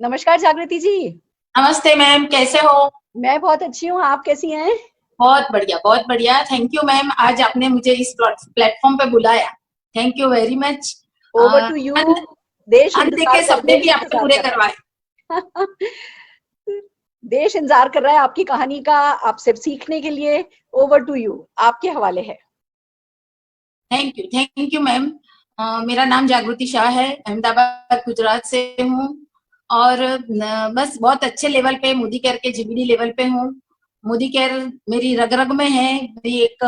नमस्कार जागृति जी। नमस्ते मैम, कैसे हो? मैं बहुत अच्छी हूँ, आप कैसी हैं? बहुत बढ़िया, बहुत बढ़िया। थैंक यू मैम, आज आपने मुझे इस प्लेटफॉर्म पे बुलाया। Thank you very much. Over to you. देश इंतजार अनदेखे कर सपने भी देश आपने इंतजार पूरे कर रहा करवाए। है। देश इंतजार कर रहा है आपकी कहानी का, आपसे सीखने के लिए। ओवर टू यू, आपके हवाले है। Thank you ma'am. मेरा नाम जागृति शाह है, अहमदाबाद गुजरात से हूँ। और बस बहुत अच्छे लेवल पे मोदी केयर के जीबीडी लेवल पे हूँ। मोदी केयर मेरी रग रग में है। मेरी एक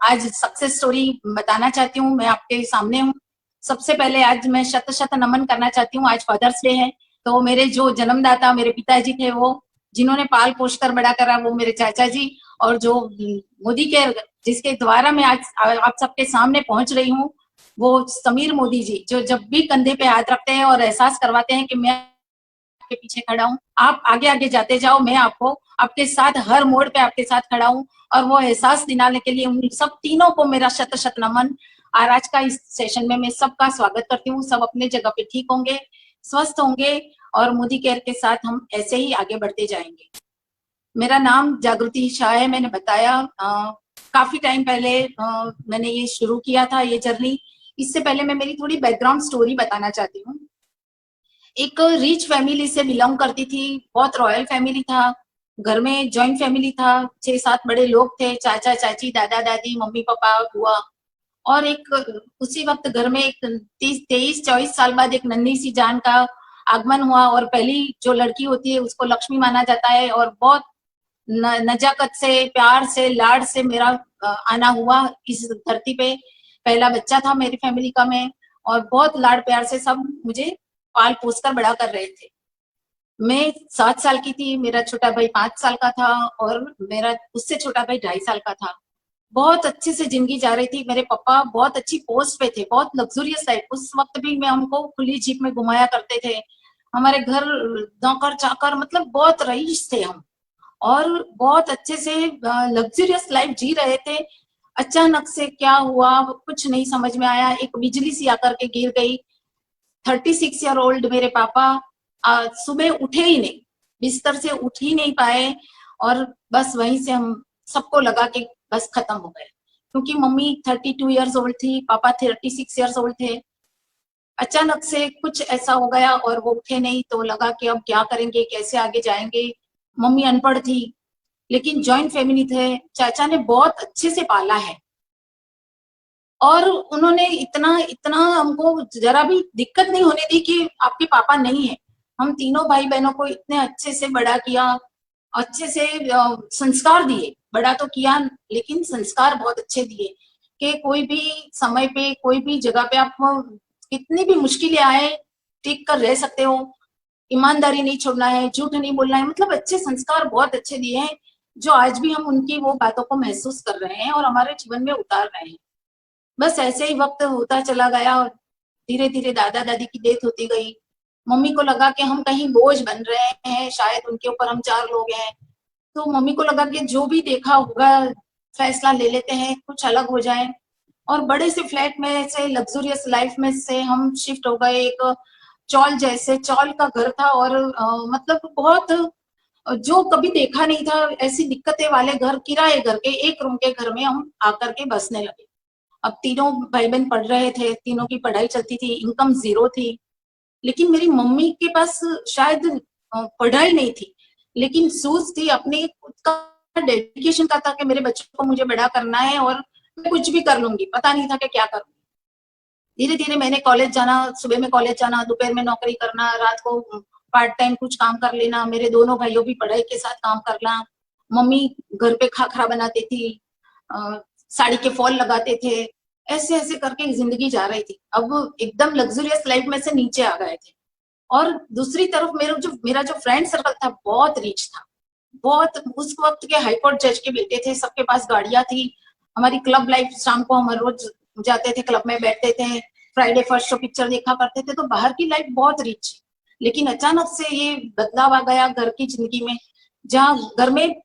आज सक्सेस स्टोरी बताना चाहती हूँ, मैं आपके सामने हूँ। सबसे पहले आज मैं शत शत नमन करना चाहती हूँ। आज फादर्स डे है, तो मेरे जो जन्मदाता मेरे पिताजी थे, वो जिन्होंने पाल पोष कर बड़ा करा, वो मेरे चाचा जी। और जो मोदी केयर जिसके द्वारा मैं आज आप सबके सामने पहुंच रही हूँ, वो समीर मोदी जी, जो जब भी कंधे पे हाथ रखते हैं और एहसास करवाते हैं कि मैं आपके पीछे खड़ा हूँ, आप आगे आगे जाते जाओ, मैं आपको आपके साथ हर मोड़ पे आपके साथ खड़ा हूँ। और वो एहसास दिलाने के लिए उन सब तीनों को मेरा शत शत नमन। और आज का इस सेशन में मैं सबका स्वागत करती हूँ। सब अपने जगह पे ठीक होंगे, स्वस्थ होंगे, और मोदी केयर के साथ हम ऐसे ही आगे बढ़ते जाएंगे। मेरा नाम जागृति शाह है, मैंने बताया। काफी टाइम पहले मैंने ये शुरू किया था, ये जर्नी। इससे पहले मैं मेरी थोड़ी बैकग्राउंड स्टोरी बताना चाहती हूँ। एक रिच फैमिली से बिलोंग करती थी, बहुत रॉयल फैमिली था। घर में जॉइंट फैमिली था, 6-7 बड़े लोग थे, चाचा चाची, दादा दादी, मम्मी पापा, बुआ। और एक उसी वक्त घर में एक 23-24 साल बाद एक नन्ही सी जान का आगमन हुआ। और पहली जो लड़की होती है उसको लक्ष्मी माना जाता है, और बहुत नजाकत से, प्यार से, लाड से मेरा आना हुआ इस धरती पे। पहला बच्चा था मेरी फैमिली का मैं, और बहुत लाड प्यार से सब मुझे पाल पोस कर बड़ा कर रहे थे। मैं 7 साल की थी, मेरा छोटा भाई 5 साल का था, और मेरा उससे छोटा भाई 2.5 साल का था। बहुत अच्छे से जिंदगी जा रही थी। मेरे पापा बहुत अच्छी पोस्ट पे थे, बहुत लग्जरियस लाइफ। उस वक्त भी मैं हमको खुली जीप में घुमाया करते थे। हमारे घर नौकर चाकर, मतलब बहुत रईस थे हम, और बहुत अच्छे से लग्जरियस लाइफ जी रहे थे। अचानक से क्या हुआ कुछ नहीं समझ में आया, एक बिजली सी आकर के गिर गई। 36 ईयर ओल्ड मेरे पापा सुबह उठे ही नहीं, बिस्तर से उठ ही नहीं पाए। और बस वहीं से हम सबको लगा कि बस खत्म हो गए, क्योंकि मम्मी 32 ईयर्स ओल्ड थी, पापा 36 ईयर्स ओल्ड थे। अचानक से कुछ ऐसा हो गया और वो उठे नहीं, तो लगा कि अब क्या करेंगे, कैसे आगे जाएंगे। मम्मी अनपढ़ थी, लेकिन जॉइंट फैमिली थे, चाचा ने बहुत अच्छे से पाला है। और उन्होंने इतना इतना हमको जरा भी दिक्कत नहीं होने दी कि आपके पापा नहीं है। हम तीनों भाई बहनों को इतने अच्छे से बड़ा किया, अच्छे से संस्कार दिए। बड़ा तो किया, लेकिन संस्कार बहुत अच्छे दिए कि कोई भी समय पे, कोई भी जगह पे आप कितनी भी मुश्किलें आए, टिक कर रह सकते हो। ईमानदारी नहीं छोड़ना है, झूठ नहीं बोलना है, मतलब अच्छे संस्कार बहुत अच्छे दिए हैं, जो आज भी हम उनकी वो बातों को महसूस कर रहे हैं और हमारे जीवन में उतार रहे हैं। बस ऐसे ही वक्त होता चला गया, और धीरे धीरे दादा दादी की डेथ होती गई। मम्मी को लगा कि हम कहीं बोझ बन रहे हैं, शायद उनके ऊपर हम 4 लोग हैं। तो मम्मी को लगा कि जो भी देखा होगा फैसला ले लेते हैं, कुछ अलग हो जाए। और बड़े से फ्लैट में से, लग्जरियस लाइफ में से हम शिफ्ट हो गए एक चौल जैसे, चौल का घर था। और मतलब बहुत जो कभी देखा नहीं था, ऐसी दिक्कतें वाले घर, किराए घर के 1 रूम के घर में हम आकर के बसने लगे। अब तीनों भाई बहन पढ़ रहे थे, तीनों की पढ़ाई चलती थी, इनकम जीरो थी। लेकिन मेरी मम्मी के पास शायद पढ़ाई नहीं थी, लेकिन सूझ थी, अपने खुद का डेडिकेशन का था कि मेरे बच्चों को मुझे बड़ा करना है, और मैं कुछ भी कर लूंगी, पता नहीं था कि क्या करूंगी। धीरे धीरे मैंने कॉलेज जाना, सुबह में कॉलेज जाना, दोपहर में नौकरी करना, रात को पार्ट टाइम कुछ काम कर लेना, मेरे दोनों भाइयों भी पढ़ाई के साथ काम करना। मम्मी घर पे खाखरा बनाती थी, साड़ी के फॉल लगाते थे। ऐसे ऐसे करके जिंदगी जा रही थी। अब एकदम लग्जरियस लाइफ में से नीचे आ गए थे। और दूसरी तरफ मेरा जो फ्रेंड सर्कल था, बहुत रिच था। बहुत, उस वक्त के हाईकोर्ट जज के बेटे थे, सबके पास गाड़ियां थी। हमारी क्लब लाइफ, शाम को हम रोज जाते थे, क्लब में बैठते थे, फ्राइडे फर्स्ट शो पिक्चर देखा करते थे। तो बाहर की लाइफ बहुत रिच। लेकिन अचानक से ये बदलाव आ गया घर की जिंदगी में, जहाँ घर में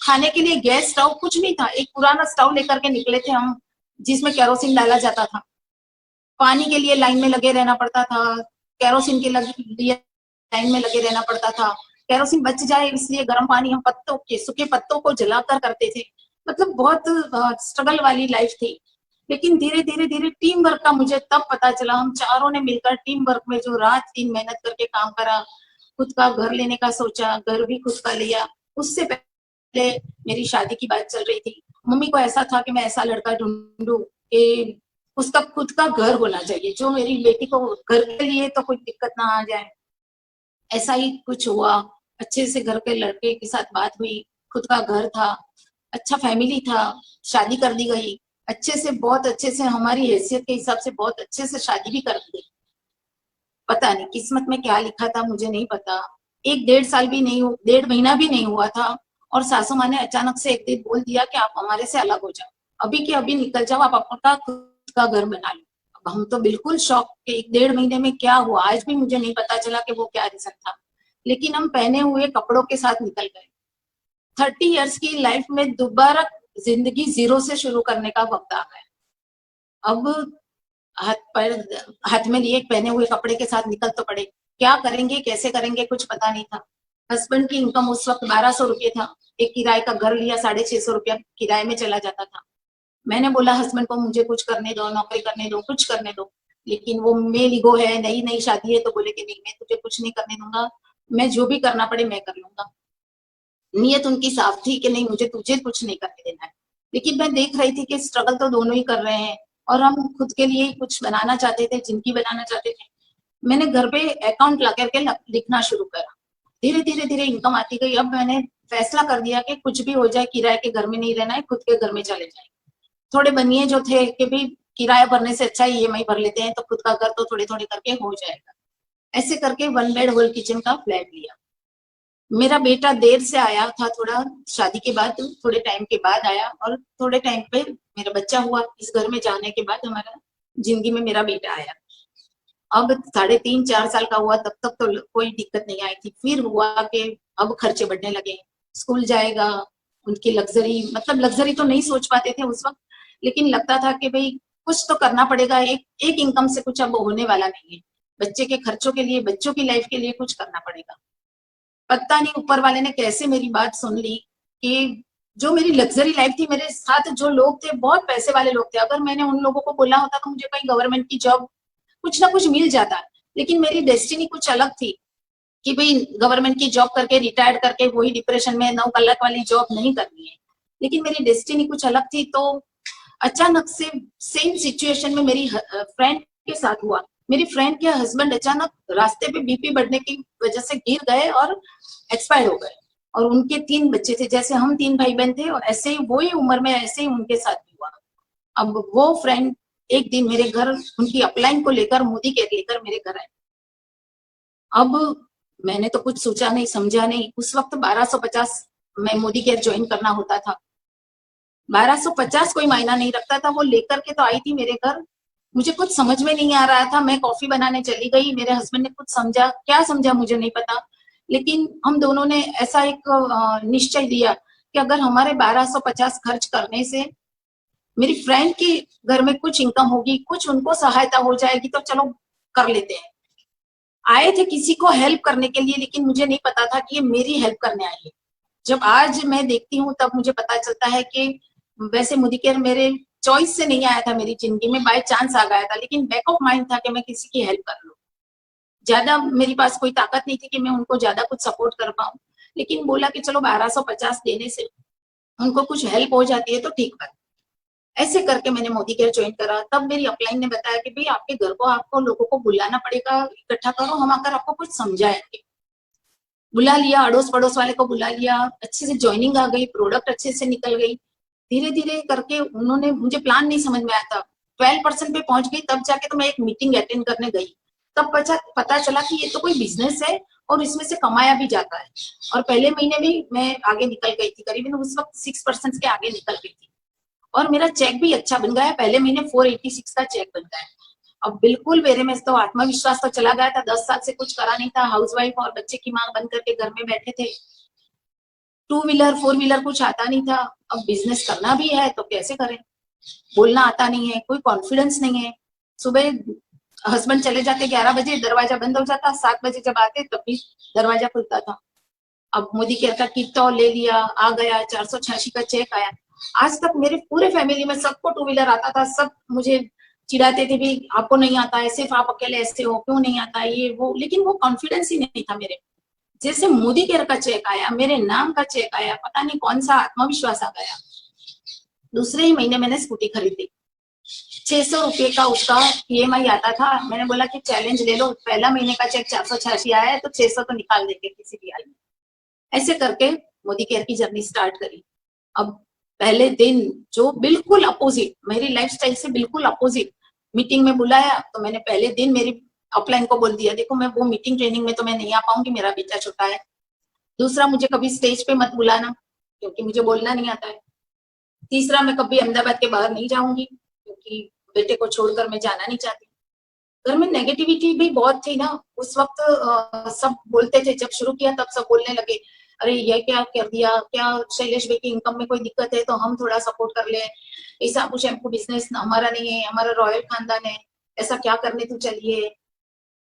खाने के लिए गैस स्टोव कुछ नहीं था। एक पुराना स्टोव लेकर के निकले थे हम, जिसमें केरोसिन डाला जाता था। पानी के लिए लाइन में लगे रहना पड़ता था, केरोसिन के लिए लाइन में लगे रहना पड़ता था। केरोसिन बच जाए इसलिए गर्म पानी हम पत्तों के, सूखे पत्तों को जलाकर करते थे। मतलब बहुत स्ट्रगल वाली लाइफ थी। लेकिन धीरे धीरे धीरे टीम वर्क का मुझे तब पता चला। हम चारों ने मिलकर टीम वर्क में जो रात दिन मेहनत करके काम करा, खुद का घर लेने का सोचा, घर भी खुद का लिया। उससे पहले मेरी शादी की बात चल रही थी। मम्मी को ऐसा था कि मैं ऐसा लड़का ढूंढूं कि उसका खुद का घर होना चाहिए, जो मेरी बेटी को घर के लिए तो कोई दिक्कत ना आ जाए। ऐसा ही कुछ हुआ। अच्छे से घर के लड़के के साथ बात हुई, खुद का घर था, अच्छा फैमिली था, शादी कर दी गई। अच्छे से, बहुत अच्छे से, हमारी हैसियत के हिसाब से बहुत अच्छे से शादी भी कर दी। पता नहीं किस्मत में क्या लिखा था, मुझे नहीं पता। 1 डेढ़ साल भी नहीं, 1 डेढ़ महीना भी नहीं हुआ था और सासू माँ ने अचानक से एक दिन बोल दिया कि आप हमारे से अलग हो जाओ, अभी के अभी निकल जाओ, आप अपना खुद का घर बना लो। अब हम तो बिल्कुल शॉक के 1 डेढ़ महीने में क्या हुआ, आज भी मुझे नहीं पता चला कि वो क्या रीजन था। लेकिन हम पहने हुए कपड़ों के साथ निकल गए। 30 इयर्स की लाइफ में दोबारा जिंदगी जीरो से शुरू करने का वक्त आ गया। अब हाथ पैर हाथ में लिए पहने हुए कपड़े के साथ निकल तो पड़े। क्या करेंगे, कैसे करेंगे, कुछ पता नहीं था। हस्बैंड की इनकम उस वक्त 1200 रुपये था। एक किराए का घर लिया, 650 रुपया किराए में चला जाता था। मैंने बोला हस्बैंड को मुझे कुछ करने दो, नौकरी करने दो, कुछ करने दो। लेकिन वो मेल ईगो है, नई नई शादी है तो बोले कि नहीं, मैं तुझे कुछ नहीं करने दूंगा, मैं जो भी करना पड़े मैं कर लूंगा। नीयत उनकी साफ थी कि नहीं, मुझे तुझे कुछ नहीं करने देना है। लेकिन मैं देख रही थी कि स्ट्रगल तो दोनों ही कर रहे हैं और हम खुद के लिए कुछ बनाना चाहते थे, जिंदगी बनाना चाहते थे। मैंने घर पे अकाउंट ला करके लिखना शुरू करा। धीरे धीरे धीरे इनकम आती गई। अब मैंने फैसला कर दिया कि कुछ भी हो जाए, किराए के घर में नहीं रहना है, खुद के घर में चले जाए। थोड़े बनिए जो थे कि भी किराया भरने से अच्छा ईएमआई भर लेते हैं, तो खुद का घर तो थोड़े थोड़े करके हो जाएगा। ऐसे करके 1 बेड होल किचन का फ्लैट लिया। मेरा बेटा देर से आया था, थोड़ा शादी के बाद, थोड़े टाइम के बाद आया और थोड़े टाइम पे मेरा बच्चा हुआ। इस घर में जाने के बाद हमारा जिंदगी में मेरा बेटा आया। अब 3.5 4 साल का हुआ, तब तक तो कोई दिक्कत नहीं आई थी। फिर हुआ कि अब खर्चे बढ़ने लगे। स्कूल जाएगा, उनकी लग्जरी, मतलब लग्जरी तो नहीं सोच पाते थे उस वक्त, लेकिन लगता था कि भाई कुछ तो करना पड़ेगा। एक एक इनकम से कुछ अब होने वाला नहीं है। बच्चे के खर्चों के लिए, बच्चों की लाइफ के लिए कुछ करना पड़ेगा। पता नहीं ऊपर वाले ने कैसे मेरी बात सुन ली कि जो मेरी लग्जरी लाइफ थी, मेरे साथ जो लोग थे बहुत पैसे वाले लोग थे। अगर मैंने उन लोगों को बोला होता तो मुझे कहीं गवर्नमेंट की जॉब कुछ ना कुछ मिल जाता। लेकिन मेरी डेस्टिनी कुछ अलग थी कि भाई गवर्नमेंट की जॉब करके रिटायर्ड करके वही डिप्रेशन में 9 कलाक वाली जॉब नहीं करनी है। लेकिन मेरी डेस्टिनी कुछ अलग थी। तो अचानक से सेम सिचुएशन में मेरी फ्रेंड के साथ हुआ। मेरी फ्रेंड के हस्बैंड अचानक रास्ते पे बीपी बढ़ने की वजह से गिर गए और एक्सपायर हो गए। और उनके 3 बच्चे थे, जैसे हम 3 भाई बहन थे और ऐसे ही वही उम्र में ऐसे ही उनके साथ भी हुआ। अब वो फ्रेंड एक दिन मेरे घर उनकी अपलाइन को लेकर, मोदी केयर लेकर मेरे घर आए। अब मैंने तो कुछ सोचा नहीं, समझा नहीं। उस वक्त 1250 में मोदी केयर ज्वाइन करना होता था। 1250 कोई मायना नहीं रखता था। वो लेकर के तो आई थी मेरे घर। मुझे कुछ समझ में नहीं आ रहा था। मैं कॉफी बनाने चली गई, मेरे हस्बैंड ने कुछ समझा, क्या समझा मुझे नहीं पता। लेकिन हम दोनों ने ऐसा एक निश्चय लिया कि अगर हमारे 1250 खर्च करने से मेरी फ्रेंड के घर में कुछ इनकम होगी, कुछ उनको सहायता हो जाएगी, तो चलो कर लेते हैं। आए थे किसी को हेल्प करने के लिए, लेकिन मुझे नहीं पता था कि ये मेरी हेल्प करने आई है। जब आज मैं देखती हूँ तब मुझे पता चलता है कि वैसे मोदी केयर मेरे चॉइस से नहीं आया था, मेरी जिंदगी में बाय चांस आ गया था। लेकिन बैक ऑफ माइंड था कि मैं किसी की हेल्प कर लूं। ज्यादा मेरे पास कोई ताकत नहीं थी कि मैं उनको ज्यादा कुछ सपोर्ट कर पाऊं। लेकिन बोला कि चलो 1250 देने से उनको कुछ हेल्प हो जाती है तो ठीक बात। ऐसे करके मैंने मोदी केयर ज्वाइन करा। तब मेरी अपलाइन ने बताया कि भाई आपके घर को आपको लोगों को बुलाना पड़ेगा, इकट्ठा करो, हम आकर आपको कुछ समझाएंगे। बुला लिया, अड़ोस पड़ोस वाले को बुला लिया। अच्छे से ज्वाइनिंग आ गई, प्रोडक्ट अच्छे से निकल गई। धीरे धीरे करके उन्होंने, मुझे प्लान नहीं समझ में आया था, 12% पे पहुंच गई। तब जाके तो मैं एक मीटिंग अटेंड करने गई। तब पता चला कि ये तो कोई बिजनेस है और इसमें से कमाया भी जाता है। और पहले महीने में मैं आगे निकल गई थी, करीबन उस वक्त 6% के आगे निकल गई थी। और मेरा चेक भी अच्छा बन गया। पहले महीने 486 का चेक बन गया। अब बिल्कुल मेरे में तो आत्मविश्वास तो चला गया था। 10 साल से कुछ करा नहीं था, हाउसवाइफ और बच्चे की मां बन करके घर में बैठे थे। 2 व्हीलर 4 व्हीलर कुछ आता नहीं था। अब बिजनेस करना भी है तो कैसे करें, बोलना आता नहीं है, कोई कॉन्फिडेंस नहीं है। सुबह हस्बैंड चले जाते 11 बजे, दरवाजा बंद हो जाता, 7 बजे जब आते तब भी दरवाजा खुलता था। अब मोदी केयर का किट तो ले लिया, आ गया, 486 का चेक आया। आज तक मेरे पूरे फैमिली में सबको टू व्हीलर आता था, सब मुझे चिढ़ाते थे भी आपको नहीं आता है, सिर्फ आप अकेले ऐसे हो, क्यों नहीं आता है ये वो, लेकिन वो कॉन्फिडेंस ही नहीं था मेरे। जैसे मोदी केयर का चेक आया, मेरे नाम का चेक आया, पता नहीं कौन सा आत्मविश्वास आ गया। दूसरे ही महीने मैंने स्कूटी खरीदी, 600 रुपये का उसका ईएमआई आता था। मैंने बोला कि चैलेंज ले लो, पहला महीने का चेक 486 आया है तो 600 तो निकाल देंगे किसी भी हाल में। ऐसे करके मोदी केयर की जर्नी स्टार्ट करी। अब पहले दिन जो बिल्कुल अपोजिट, मेरी लाइफस्टाइल से बिल्कुल अपोजिट, मीटिंग में बुलाया तो मैंने पहले दिन मेरी अपलाइन को बोल दिया, देखो मैं वो मीटिंग ट्रेनिंग में तो मैं नहीं आ पाऊंगी, मेरा बेटा छोटा है। दूसरा, मुझे कभी स्टेज पे मत बुलाना क्योंकि मुझे बोलना नहीं आता है। तीसरा, मैं कभी अहमदाबाद के बाहर नहीं जाऊंगी क्योंकि बेटे को छोड़कर मैं जाना नहीं चाहती। घर में नेगेटिविटी भी बहुत थी ना उस वक्त। सब बोलते थे, जब शुरू किया तब सब बोलने लगे, अरे ये क्या कर दिया, क्या शैलेश भाई की इनकम में कोई दिक्कत है तो हम थोड़ा सपोर्ट कर ले, ऐसा कुछ हमको बिजनेस हमारा नहीं है, हमारा रॉयल खानदान है, ऐसा क्या करने तू चलिए।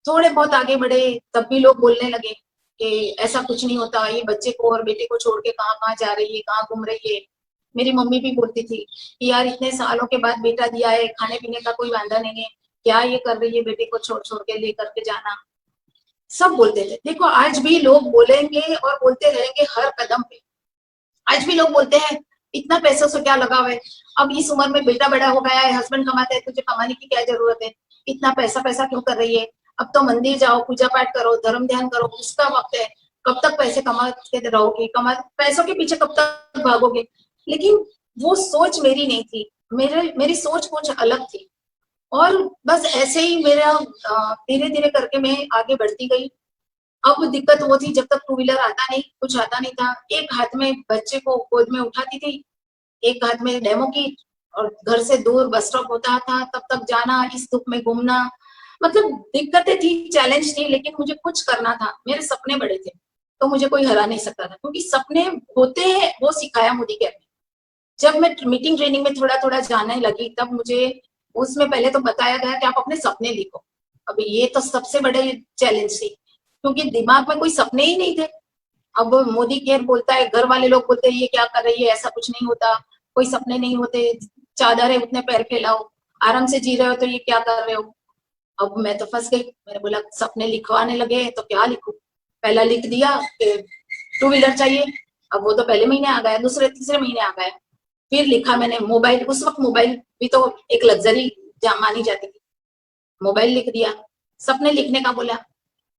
थोड़े बहुत आगे बढ़े तब भी लोग बोलने लगे कि ऐसा कुछ नहीं होता, ये बच्चे को और बेटे को छोड़ के कहाँ कहाँ जा रही है, कहाँ घूम रही है। मेरी मम्मी भी बोलती थी कि यार इतने सालों के बाद बेटा दिया है, खाने पीने का कोई वांदा नहीं है, क्या ये कर रही है बेटे को छोड़ छोड़ के लेकर के जाना। सब बोलते थे। देखो आज भी लोग बोलेंगे और बोलते रहेंगे हर कदम पे। आज भी लोग बोलते हैं इतना पैसों से क्या लगाव है, अब इस उम्र में बेटा बड़ा हो गया है, हस्बैंड कमाते हैं, तुझे कमाने की क्या जरूरत है, इतना पैसा पैसा क्यों कर रही है, अब तो मंदिर जाओ, पूजा पाठ करो, धर्म ध्यान करो, उसका वक्त है, कब तक पैसे कमाते रहोगे, पैसों के पीछे कब तक भागोगे। लेकिन वो सोच मेरी नहीं थी, मेरी सोच कुछ अलग थी। और बस ऐसे ही मेरा धीरे धीरे करके मैं आगे बढ़ती गई। अब दिक्कत वो थी, जब तक टू व्हीलर आता नहीं, कुछ आता नहीं था, एक हाथ में बच्चे को गोद में उठाती थी, एक हाथ में डेमो की, और घर से दूर बस स्टॉप होता था तब तक जाना, इस धूप में घूमना, मतलब दिक्कतें थी, चैलेंज थी, लेकिन मुझे कुछ करना था। मेरे सपने बड़े थे तो मुझे कोई हरा नहीं सकता था, क्योंकि सपने होते हैं वो सिखाया मोदी केयर ने। जब मैं मीटिंग ट्रेनिंग में थोड़ा थोड़ा जाने लगी तब मुझे उसमें पहले तो बताया गया कि आप अपने सपने लिखो। अभी ये तो सबसे बड़े चैलेंज थी, क्योंकि दिमाग में कोई सपने ही नहीं थे। अब मोदी केयर बोलता है, घर वाले लोग बोलते हैं ये क्या कर रही है, ऐसा कुछ नहीं होता, कोई सपने नहीं होते, चादर है उतने पैर फैलाओ, आराम से जी रहे हो तो ये क्या कर रहे हो। अब मैं तो फंस गई, मैंने बोला सपने लिखवाने लगे तो क्या लिखूं। पहला लिख दिया कि टू व्हीलर चाहिए, अब वो तो पहले महीने आ गया, दूसरे तीसरे महीने आ गया। फिर लिखा मैंने मोबाइल, उस वक्त मोबाइल भी तो एक लग्जरी मानी जाती थी, मोबाइल लिख दिया। सपने लिखने का बोला,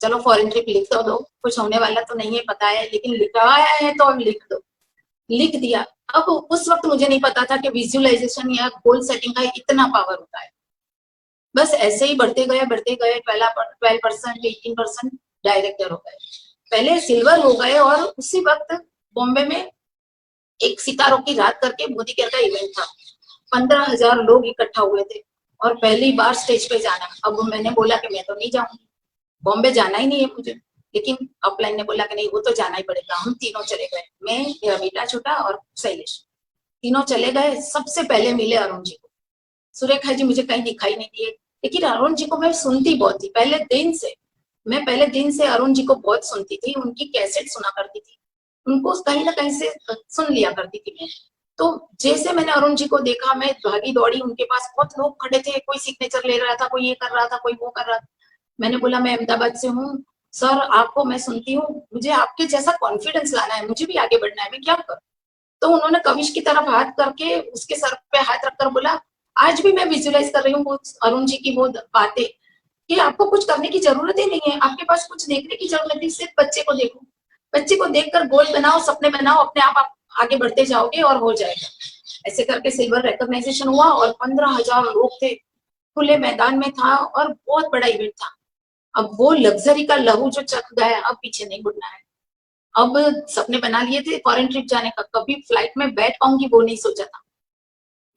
चलो फॉरेन ट्रिप लिख तो दो, कुछ होने वाला तो नहीं है पता है, लेकिन लिखवाया है तो अब लिख दो। लिख दिया। अब उस वक्त मुझे नहीं पता था कि विजुअलाइजेशन या गोल सेटिंग का इतना पावर होता है। बस ऐसे ही बढ़ते गए 12% 18% डायरेक्टर हो गए, पहले सिल्वर हो गए। और उसी वक्त बॉम्बे में एक सितारों की रात करके मोदी केयर का इवेंट था, 15,000 लोग इकट्ठा हुए थे और पहली बार स्टेज पे जाना। अब मैंने बोला कि मैं तो नहीं जाऊंगी, बॉम्बे जाना ही नहीं है मुझे, लेकिन अपलाइन ने बोला कि नहीं वो तो जाना ही पड़ेगा। हम तीनों चले गए, मैं, मेरा बेटा छोटा और शैलेश, तीनों चले गए। सबसे पहले मिले अरुण जी को। सुरेखा जी मुझे कहीं दिखाई नहीं दिए, लेकिन अरुण जी को मैं सुनती बहुत थी पहले दिन से। मैं पहले दिन से अरुण जी को बहुत सुनती थी, उनकी कैसेट सुना करती थी, उनको कहीं ना कहीं से सुन लिया करती थी मैं। तो जैसे मैंने अरुण जी को देखा, मैं भागी दौड़ी उनके पास, बहुत लोग खड़े थे, कोई सिग्नेचर ले रहा था, कोई ये कर रहा था, कोई वो कर रहा था। मैंने बोला मैं अहमदाबाद से हूँ सर, आपको मैं सुनती हूँ, मुझे आपके जैसा कॉन्फिडेंस लाना है, मुझे भी आगे बढ़ना है, मैं क्या करूँ। तो उन्होंने कविश की तरफ हाथ करके उसके सर पे हाथ रखकर बोला, आज भी मैं विजुअलाइज कर रही हूँ वो अरुण जी की वो बातें, कि आपको कुछ करने की जरूरत ही नहीं है, आपके पास कुछ देखने की जरूरत नहीं, सिर्फ बच्चे को देखो, बच्चे को देखकर गोल बनाओ, सपने बनाओ, अपने आप आगे बढ़ते जाओगे और हो जाएगा। ऐसे करके सिल्वर रिकॉग्नाइजेशन हुआ और 15,000 लोग थे, खुले मैदान में था और बहुत बड़ा इवेंट था। अब वो लग्जरी का लहू जो चख गया, अब पीछे नहीं मुड़ना है। अब सपने बना लिए थे फॉरेन ट्रिप जाने का, कभी फ्लाइट में बैठ पाऊंगी वो नहीं सोचा था।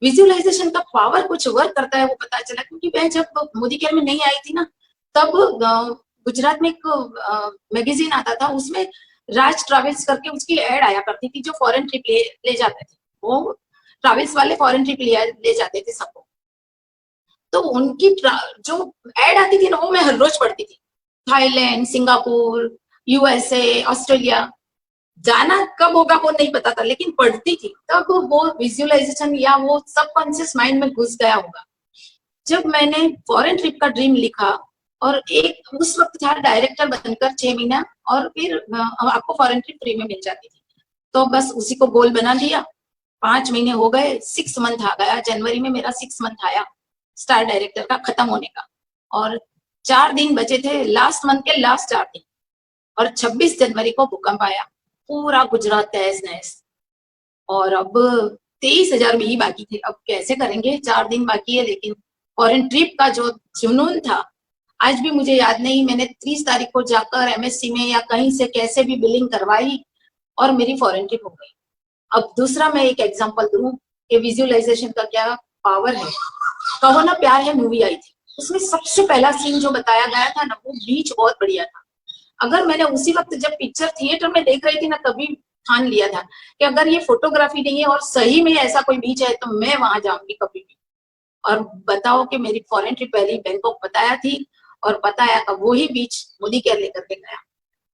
विजुअलाइजेशन का पावर कुछ वर्क करता है वो पता चला, क्योंकि मैं जब मोदी केयर में नहीं आई थी ना, तब गुजरात में एक मैगजीन आता था, उसमें राज ट्रेवल्स करके उसकी एड आया करती थी, जो फॉरेन ट्रिप ले जाते थे, वो ट्रेवल्स वाले फॉरेन ट्रिप ले जाते थे सबको। तो उनकी जो एड आती थी ना, वो मैं हर रोज पढ़ती थी। थाईलैंड, सिंगापुर, यूएसए, ऑस्ट्रेलिया, जाना कब होगा वो नहीं पता था, लेकिन पढ़ती थी, तब वो विजुअलाइजेशन या वो सबकॉन्शियस माइंड में घुस गया होगा। जब मैंने फॉरेन ट्रिप का ड्रीम लिखा, और एक उस वक्त था डायरेक्टर बनकर 6 महीना, और फिर आपको फॉरेन ट्रिप फ्री में मिल जाती थी, तो बस उसी को गोल बना लिया। 5 महीने हो गए, 6 मंथ आ गया, जनवरी में मेरा 6 मंथ आया स्टार डायरेक्टर का खत्म होने का, और 4 दिन बचे थे लास्ट मंथ के, लास्ट 4 दिन, और 26 जनवरी को भूकंप आया, पूरा गुजरात तहस नहस। और अब 23,000 भी बाकी थे, अब कैसे करेंगे, 4 दिन बाकी है। लेकिन फॉरेन ट्रिप का जो जुनून था, आज भी मुझे याद नहीं, मैंने 30 तारीख को जाकर एमएससी में या कहीं से कैसे भी बिलिंग करवाई, और मेरी फॉरेन ट्रिप हो गई। अब दूसरा मैं एक एग्जांपल दूं कि विजुअलाइजेशन का क्या पावर है। कहो ना प्यार है मूवी आई थी, उसमें सबसे पहला सीन जो बताया गया था ना, वो बीच बहुत बढ़िया था। अगर मैंने उसी वक्त जब पिक्चर थिएटर में देख रही थी ना, तभी ठान लिया था कि अगर ये फोटोग्राफी नहीं है और सही में ऐसा कोई बीच है, तो मैं वहां जाऊंगी कभी भी। और बताओ कि मेरी फॉरेन ट्रिप पहली बैंकॉक बताया थी, और बताया अब वही बीच मोदी केयर लेकर के गया।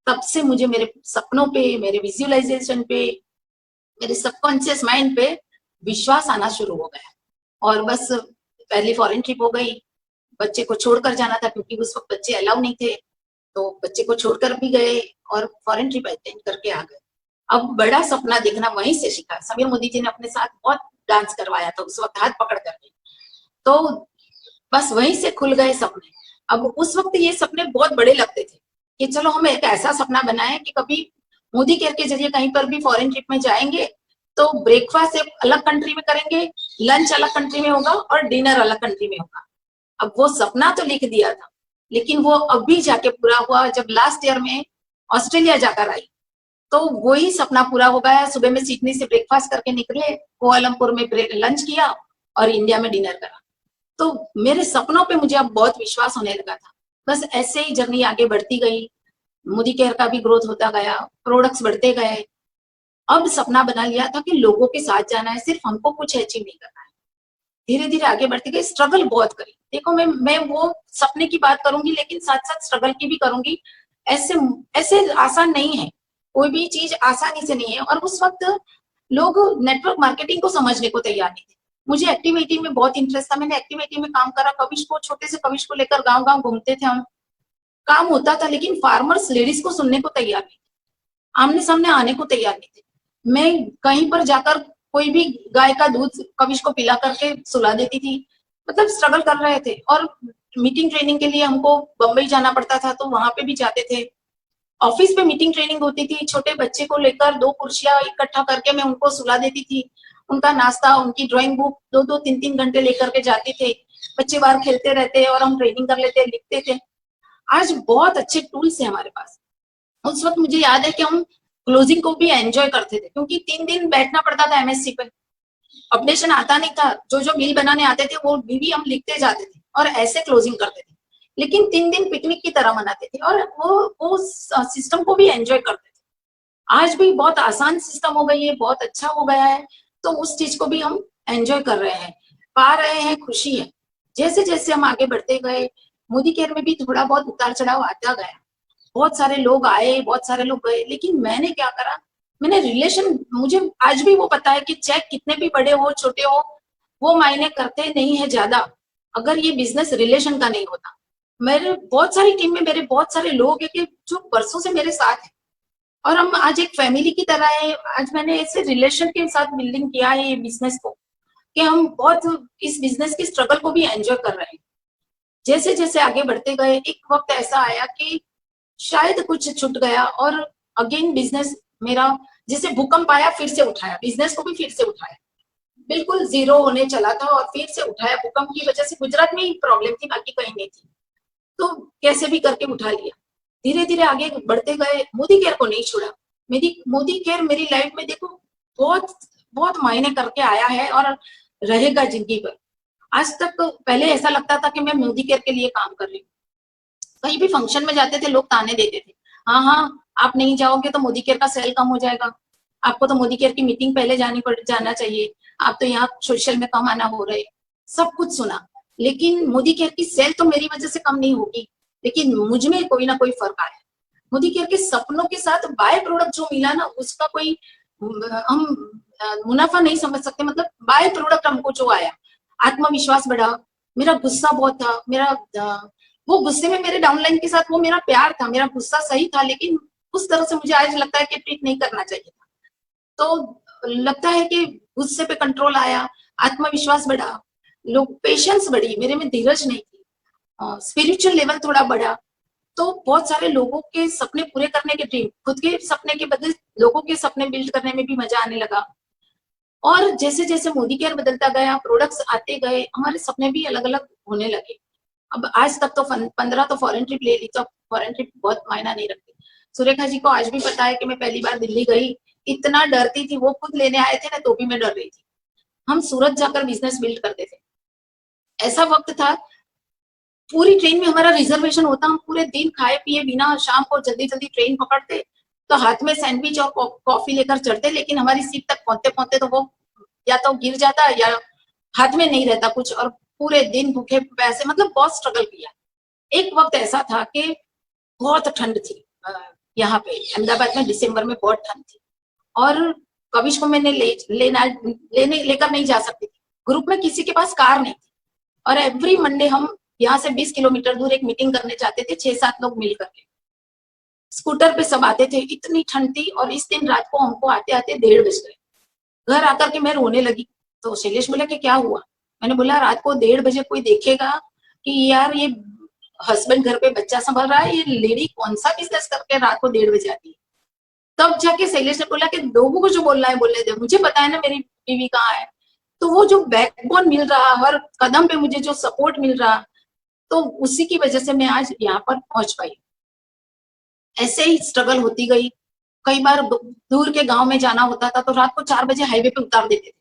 तब से मुझे मेरे सपनों पे, मेरे विजुअलाइजेशन पे, मेरे सबकॉन्शियस माइंड पे विश्वास आना शुरू हो गया। और बस पहली फॉरेन ट्रिप हो गई, बच्चे को छोड़कर जाना था क्योंकि उस वक्त बच्चे अलाउ नहीं थे, तो बच्चे को छोड़कर भी गए और फॉरेन ट्रिप अटेंड करके आ गए। अब बड़ा सपना देखना वहीं से सीखा। समीर मोदी जी ने अपने साथ बहुत डांस करवाया था उस वक्त, हाथ पकड़ करके, तो बस वहीं से खुल गए सपने। अब उस वक्त ये सपने बहुत बड़े लगते थे कि चलो हम एक ऐसा सपना बनाएं कि कभी मोदी केयर के जरिए कहीं पर भी फॉरेन ट्रिप में जाएंगे, तो ब्रेकफास्ट एक अलग कंट्री में करेंगे, लंच अलग कंट्री में होगा, और डिनर अलग कंट्री में होगा। अब वो सपना तो लिख दिया था, लेकिन वो अभी जाके पूरा हुआ जब लास्ट ईयर में ऑस्ट्रेलिया जाकर आई, तो वही सपना पूरा हो गया। सुबह में सिडनी से ब्रेकफास्ट करके निकले, कोलमपुर में लंच किया, और इंडिया में डिनर करा। तो मेरे सपनों पे मुझे अब बहुत विश्वास होने लगा था। बस ऐसे ही जर्नी आगे बढ़ती गई, मोदी केयर का भी ग्रोथ होता गया, प्रोडक्ट्स बढ़ते गए। अब सपना बना लिया था कि लोगों के साथ जाना है, सिर्फ हमको कुछ अचीव नहीं करना है। धीरे धीरे आगे बढ़ती गई, स्ट्रगल बहुत करी। देखो मैं वो सपने की बात करूंगी, लेकिन साथ साथ स्ट्रगल की भी करूंगी। ऐसे ऐसे आसान नहीं है, कोई भी चीज आसानी से नहीं है। और उस वक्त लोग नेटवर्क मार्केटिंग को समझने को तैयार नहीं थे। मुझे एक्टिविटी में बहुत इंटरेस्ट था, मैंने एक्टिविटी में काम करा। कविश को, छोटे से कविश को लेकर गांव गांव घूमते थे हम, काम होता था, लेकिन फार्मर्स लेडीज को सुनने को तैयार नहीं थे, आमने सामने आने को तैयार नहीं थे। मैं कहीं पर जाकर कोई भी गाय का दूध कविश को पिला करके सुला देती थी। मतलब स्ट्रगल कर रहे थे। और मीटिंग ट्रेनिंग के लिए हमको बंबई जाना पड़ता था, तो वहां पे भी जाते थे। ऑफिस पे मीटिंग ट्रेनिंग होती थी, छोटे बच्चे को लेकर 2 कुर्सियां इकट्ठा करके मैं उनको सुला देती थी। उनका नाश्ता, उनकी ड्राइंग बुक 2-2, 3-3 घंटे लेकर के जाते थे। बच्चे बाहर खेलते रहते और हम ट्रेनिंग कर लेते, लिखते थे। आज बहुत अच्छे टूल्स है हमारे पास। उस वक्त मुझे याद है कि हम क्लोजिंग को भी एंजॉय करते थे, क्योंकि 3 दिन बैठना पड़ता था एमएससी पे। अपडेशन आता नहीं था, जो जो बिल बनाने आते थे वो भी हम लिखते जाते थे और ऐसे क्लोजिंग करते थे। लेकिन 3 दिन पिकनिक की तरह मनाते थे, और वो सिस्टम को भी एंजॉय करते थे। आज भी बहुत आसान सिस्टम हो गई है, बहुत अच्छा हो गया है, तो उस चीज को भी हम एंजॉय कर रहे हैं, पा रहे हैं, खुशी है। जैसे जैसे हम आगे बढ़ते गए, मोदी केयर में भी थोड़ा बहुत उतार चढ़ाव आता गया। बहुत सारे लोग आए, बहुत सारे लोग गए, लेकिन मैंने क्या करा, मैंने रिलेशन, मुझे आज भी वो पता है कि चेक कितने भी बड़े हो छोटे हो, वो मायने करते नहीं है ज्यादा, अगर ये बिजनेस रिलेशन का नहीं होता। मेरे बहुत सारी टीम में मेरे बहुत सारे लोग हैं कि जो बरसों से मेरे साथ हैं, और हम आज एक फैमिली की तरह है। आज मैंने ऐसे रिलेशन के साथ बिल्डिंग किया है ये बिजनेस को, कि हम बहुत इस बिजनेस की स्ट्रगल को भी एंजॉय कर रहे हैं। जैसे जैसे आगे बढ़ते गए, एक वक्त ऐसा आया कि शायद कुछ छूट गया, और अगेन बिजनेस मेरा, जैसे भूकंप आया फिर से उठाया, बिजनेस को भी फिर से उठाया। बिल्कुल जीरो होने चला था और फिर से उठाया। भूकंप की वजह से गुजरात में ही प्रॉब्लम थी, बाकी कहीं नहीं थी, तो कैसे भी करके उठा लिया। धीरे धीरे आगे बढ़ते गए, मोदी केयर को नहीं छोड़ा। मेरी मोदी केयर मेरी लाइफ में देखो बहुत बहुत मायने करके आया है, और रहेगा जिंदगी भर। आज तक पहले ऐसा लगता था कि मैं मोदी केयर के लिए काम कर रही हूँ। कहीं भी फंक्शन में जाते थे, लोग ताने देते थे, हाँ हाँ आप नहीं जाओगे तो मोदी केयर का सेल कम हो जाएगा, आपको तो मोदी केयर की मीटिंग पहले जाना चाहिए, आप तो यहाँ सोशल में कम आना हो रहे। सब कुछ सुना, लेकिन मोदी केयर की सेल तो मेरी वजह से कम नहीं होगी, लेकिन मुझ में कोई ना कोई फर्क आया। मोदी केयर के सपनों के साथ बाय प्रोडक्ट जो मिला ना, उसका कोई हम मुनाफा नहीं समझ सकते। मतलब बाय प्रोडक्ट हमको जो आया, आत्मविश्वास बढ़ा, मेरा गुस्सा बहुत था, मेरा वो गुस्से में मेरे डाउनलाइन के साथ वो मेरा प्यार था, मेरा गुस्सा सही था, लेकिन उस तरह से मुझे आज लगता है कि ट्रीट नहीं करना चाहिए था। तो लगता है कि गुस्से पे कंट्रोल आया, आत्मविश्वास बढ़ा, लोग पेशेंस बढ़ी, मेरे में धीरज नहीं थी, स्पिरिचुअल लेवल थोड़ा बढ़ा। तो बहुत सारे लोगों के सपने पूरे करने के ड्रीम, खुद के सपने के बदले लोगों के सपने बिल्ड करने में भी मजा आने लगा। और जैसे जैसे मोदी केयर बदलता गया, प्रोडक्ट्स आते गए, हमारे सपने भी अलग अलग होने लगे। अब आज तक तो 15 तो फॉरेन ट्रिप ले ली, तो फॉरेन ट्रिप बहुत मायना नहीं रखती। सुरेखा जी को आज भी पता है कि मैं पहली बार दिल्ली गई, इतना डरती थी, वो खुद लेने आए थे ना तो भी मैं डर रही थी। हम सूरत जाकर बिजनेस बिल्ड करते थे। ऐसा वक्त था, पूरी ट्रेन में हमारा रिजर्वेशन होता, हम पूरे दिन खाए पिए बिना शाम को जल्दी जल्दी ट्रेन पकड़ते, तो हाथ में सैंडविच और कॉफी लेकर चढ़ते, लेकिन हमारी सीट तक पहुंचते पहुंचते तो वो या तो गिर जाता या हाथ में नहीं रहता कुछ, और पूरे दिन भूखे प्यासे, मतलब बहुत स्ट्रगल किया। एक वक्त ऐसा था कि बहुत ठंड थी, यहाँ पे अहमदाबाद में दिसंबर में बहुत ठंड थी, और कविश को मैंने लेकर नहीं जा सकती थी। ग्रुप में किसी के पास कार नहीं थी, और एवरी मंडे हम यहाँ से 20 किलोमीटर दूर एक मीटिंग करने जाते थे, 6-7 लोग मिल करके। स्कूटर पे सब आते थे, इतनी ठंड थी, और इस दिन रात को हमको आते आते 1:30 बज गए। घर आकर के मैं रोने लगी। तो शैलेश बोला कि क्या हुआ? मैंने बोला रात को 1:30 बजे कोई देखेगा कि यार ये हस्बैंड घर पे बच्चा संभाल रहा है, ये लेडी कौन सा बिजनेस करके रात को 1:30 बजे आती है। तब जाके शैलेश ने बोला कि लोगों को जो बोलना है बोलने दे, मुझे पता है ना मेरी बीवी कहाँ है। तो वो जो बैकबोन मिल रहा, हर कदम पे मुझे जो सपोर्ट मिल रहा, तो उसी की वजह से मैं आज यहाँ पर पहुंच पाई। ऐसे ही स्ट्रगल होती गई। कई बार दूर के गांव में जाना होता था तो रात को 4 बजे हाईवे पे उतार देते थे।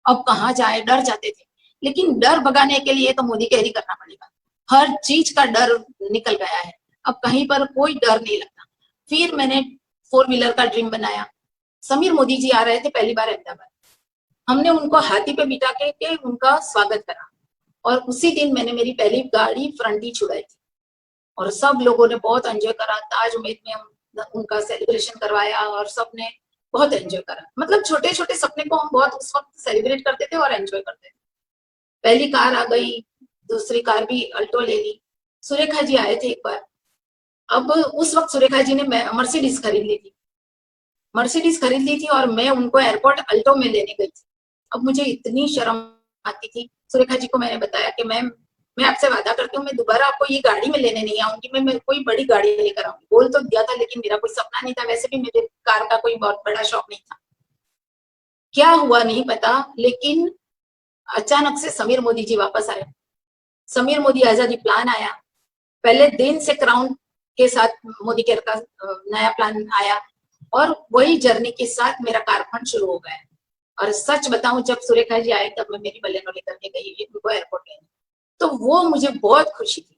अब कहाँ जाए, डर जाते थे। लेकिन डर भगाने के लिए तो मोदी कैरी करना पड़ेगा। हर चीज का डर निकल गया है, अब कहीं पर कोई डर नहीं लगता। फिर मैंने 4 व्हीलर का ड्रीम बनाया। समीर मोदी जी आ रहे थे पहली बार अहमदाबाद, हमने उनको हाथी पे बिठा के उनका स्वागत करा, और उसी दिन मैंने मेरी पहली गाड़ी फ्रंटी छुड़ाई थी, और सब लोगों ने बहुत एंजॉय करा। ताज उम्मेद में उनका सेलिब्रेशन करवाया, और सबने बहुत एंजॉय करा। मतलब छोटे छोटे सपने को हम बहुत उस वक्त सेलिब्रेट करते थे और एंजॉय करते थे। पहली कार आ गई, दूसरी कार भी अल्टो ले ली। सुरेखा जी आए थे एक बार। अब उस वक्त सुरेखा जी ने मर्सिडीज खरीद ली थी, और मैं उनको एयरपोर्ट अल्टो में लेने गई थी। अब मुझे इतनी शर्म आती थी। सुरेखा जी को मैंने बताया कि मैम, मैं आपसे वादा करती हूँ मैं दोबारा आपको ये गाड़ी में लेने नहीं आऊंगी, मैं कोई बड़ी गाड़ी लेकर आऊंगी। बोल तो दिया था, लेकिन मेरा कोई सपना नहीं था, वैसे भी मेरे कार का कोई बहुत बड़ा शौक नहीं था। क्या हुआ नहीं पता, लेकिन अचानक से समीर मोदी जी वापस आए। समीर मोदी आजादी प्लान आया। पहले दिन से क्राउन के साथ मोदी केयर का नया प्लान आया, और वही जर्नी के साथ मेरा कारखंड शुरू हो गया। और सच बताऊं, जब सुरेखा जी आए तब मैं मेरी बलेनो लेकर के गई उनको एयरपोर्ट लेने, तो वो मुझे बहुत खुशी थी।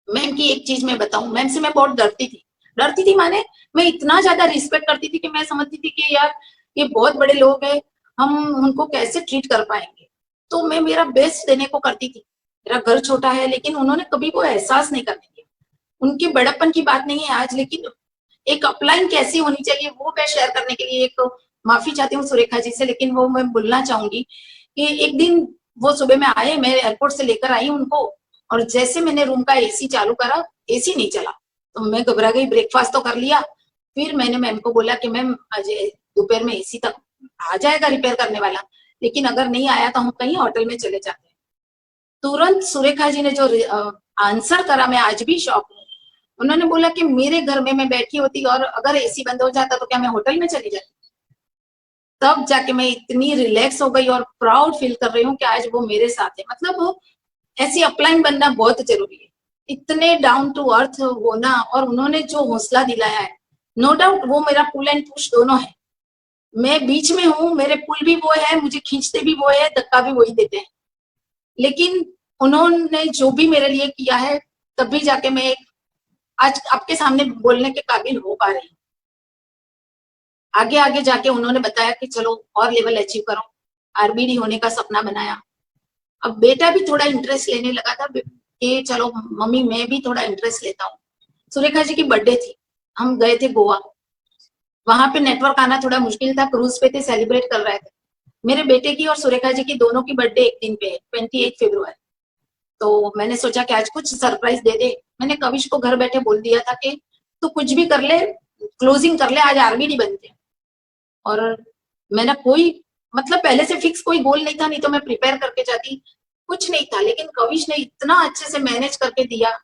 मैम की एक चीज मैं बताऊं, मैम से मैं बहुत डरती थी माने मैं इतना ज्यादा रिस्पेक्ट करती थी कि मैं समझती थी कि यार ये बहुत बड़े लोग हैं, हम उनको कैसे ट्रीट कर पाएंगे। तो मैं मेरा बेस्ट देने को करती थी। मेरा घर छोटा है, लेकिन उन्होंने कभी वो एहसास नहीं करने दिया। उनके बड़प्पन की बात नहीं है आज, लेकिन एक अपलाइन कैसी होनी चाहिए वो मैं शेयर करने के लिए एक माफी चाहती हूँ सुरेखा जी से। लेकिन वो मैं बोलना चाहूंगी कि एक दिन वो सुबह में आए, मैं एयरपोर्ट से लेकर आई उनको, और जैसे मैंने रूम का एसी चालू करा, एसी नहीं चला, तो मैं घबरा गई। ब्रेकफास्ट तो कर लिया, फिर मैंने मैम को बोला कि मैम आज दोपहर में एसी तक आ जाएगा रिपेयर करने वाला, लेकिन अगर नहीं आया तो हम कहीं होटल में चले जाते हैं। तुरंत सुरेखा जी ने जो आंसर करा, मैं आज भी शॉक हूँ। उन्होंने बोला कि मेरे घर में मैं बैठी होती और अगर एसी बंद हो जाता तो क्या मैं होटल में चली जाती। तब जाके मैं इतनी रिलैक्स हो गई और प्राउड फील कर रही हूँ कि आज वो मेरे साथ है। मतलब ऐसी अपलाइन बनना बहुत जरूरी है, इतने डाउन टू अर्थ होना, और उन्होंने जो हौसला दिलाया है। नो डाउट वो मेरा पुल एंड पुश दोनों है, मैं बीच में हूँ, मेरे पुल भी वो है, मुझे खींचते भी वो है, धक्का भी वही देते हैं। लेकिन उन्होंने जो भी मेरे लिए किया है, तभी जाके मैं आज आपके सामने बोलने के काबिल हो पा रही हूँ। आगे आगे जाके उन्होंने बताया कि चलो और लेवल अचीव करो, आरबीडी होने का सपना बनाया, अब बेटा भी थोड़ा इंटरेस्ट लेने लगा था कि चलो मम्मी मैं भी थोड़ा इंटरेस्ट लेता हूँ। सुरेखा जी की बर्थडे थी, हम गए थे गोवा, वहां पे नेटवर्क आना थोड़ा मुश्किल था, क्रूज पे थे, सेलिब्रेट कर रहे थे। मेरे बेटे की और सुरेखा जी की दोनों की बर्थडे एक दिन पे है, 28 फरवरी। तो मैंने सोचा कि आज कुछ सरप्राइज दे दे। मैंने कविश को घर बैठे बोल दिया था कि तू कुछ भी कर ले, क्लोजिंग कर ले, आज आरबीडी बनते। और मैंने कोई मतलब पहले से फिक्स कोई गोल नहीं था, नहीं तो मैं प्रिपेयर करके जाती, कुछ नहीं था। लेकिन कविश ने इतना अच्छे से मैनेज करके दिया।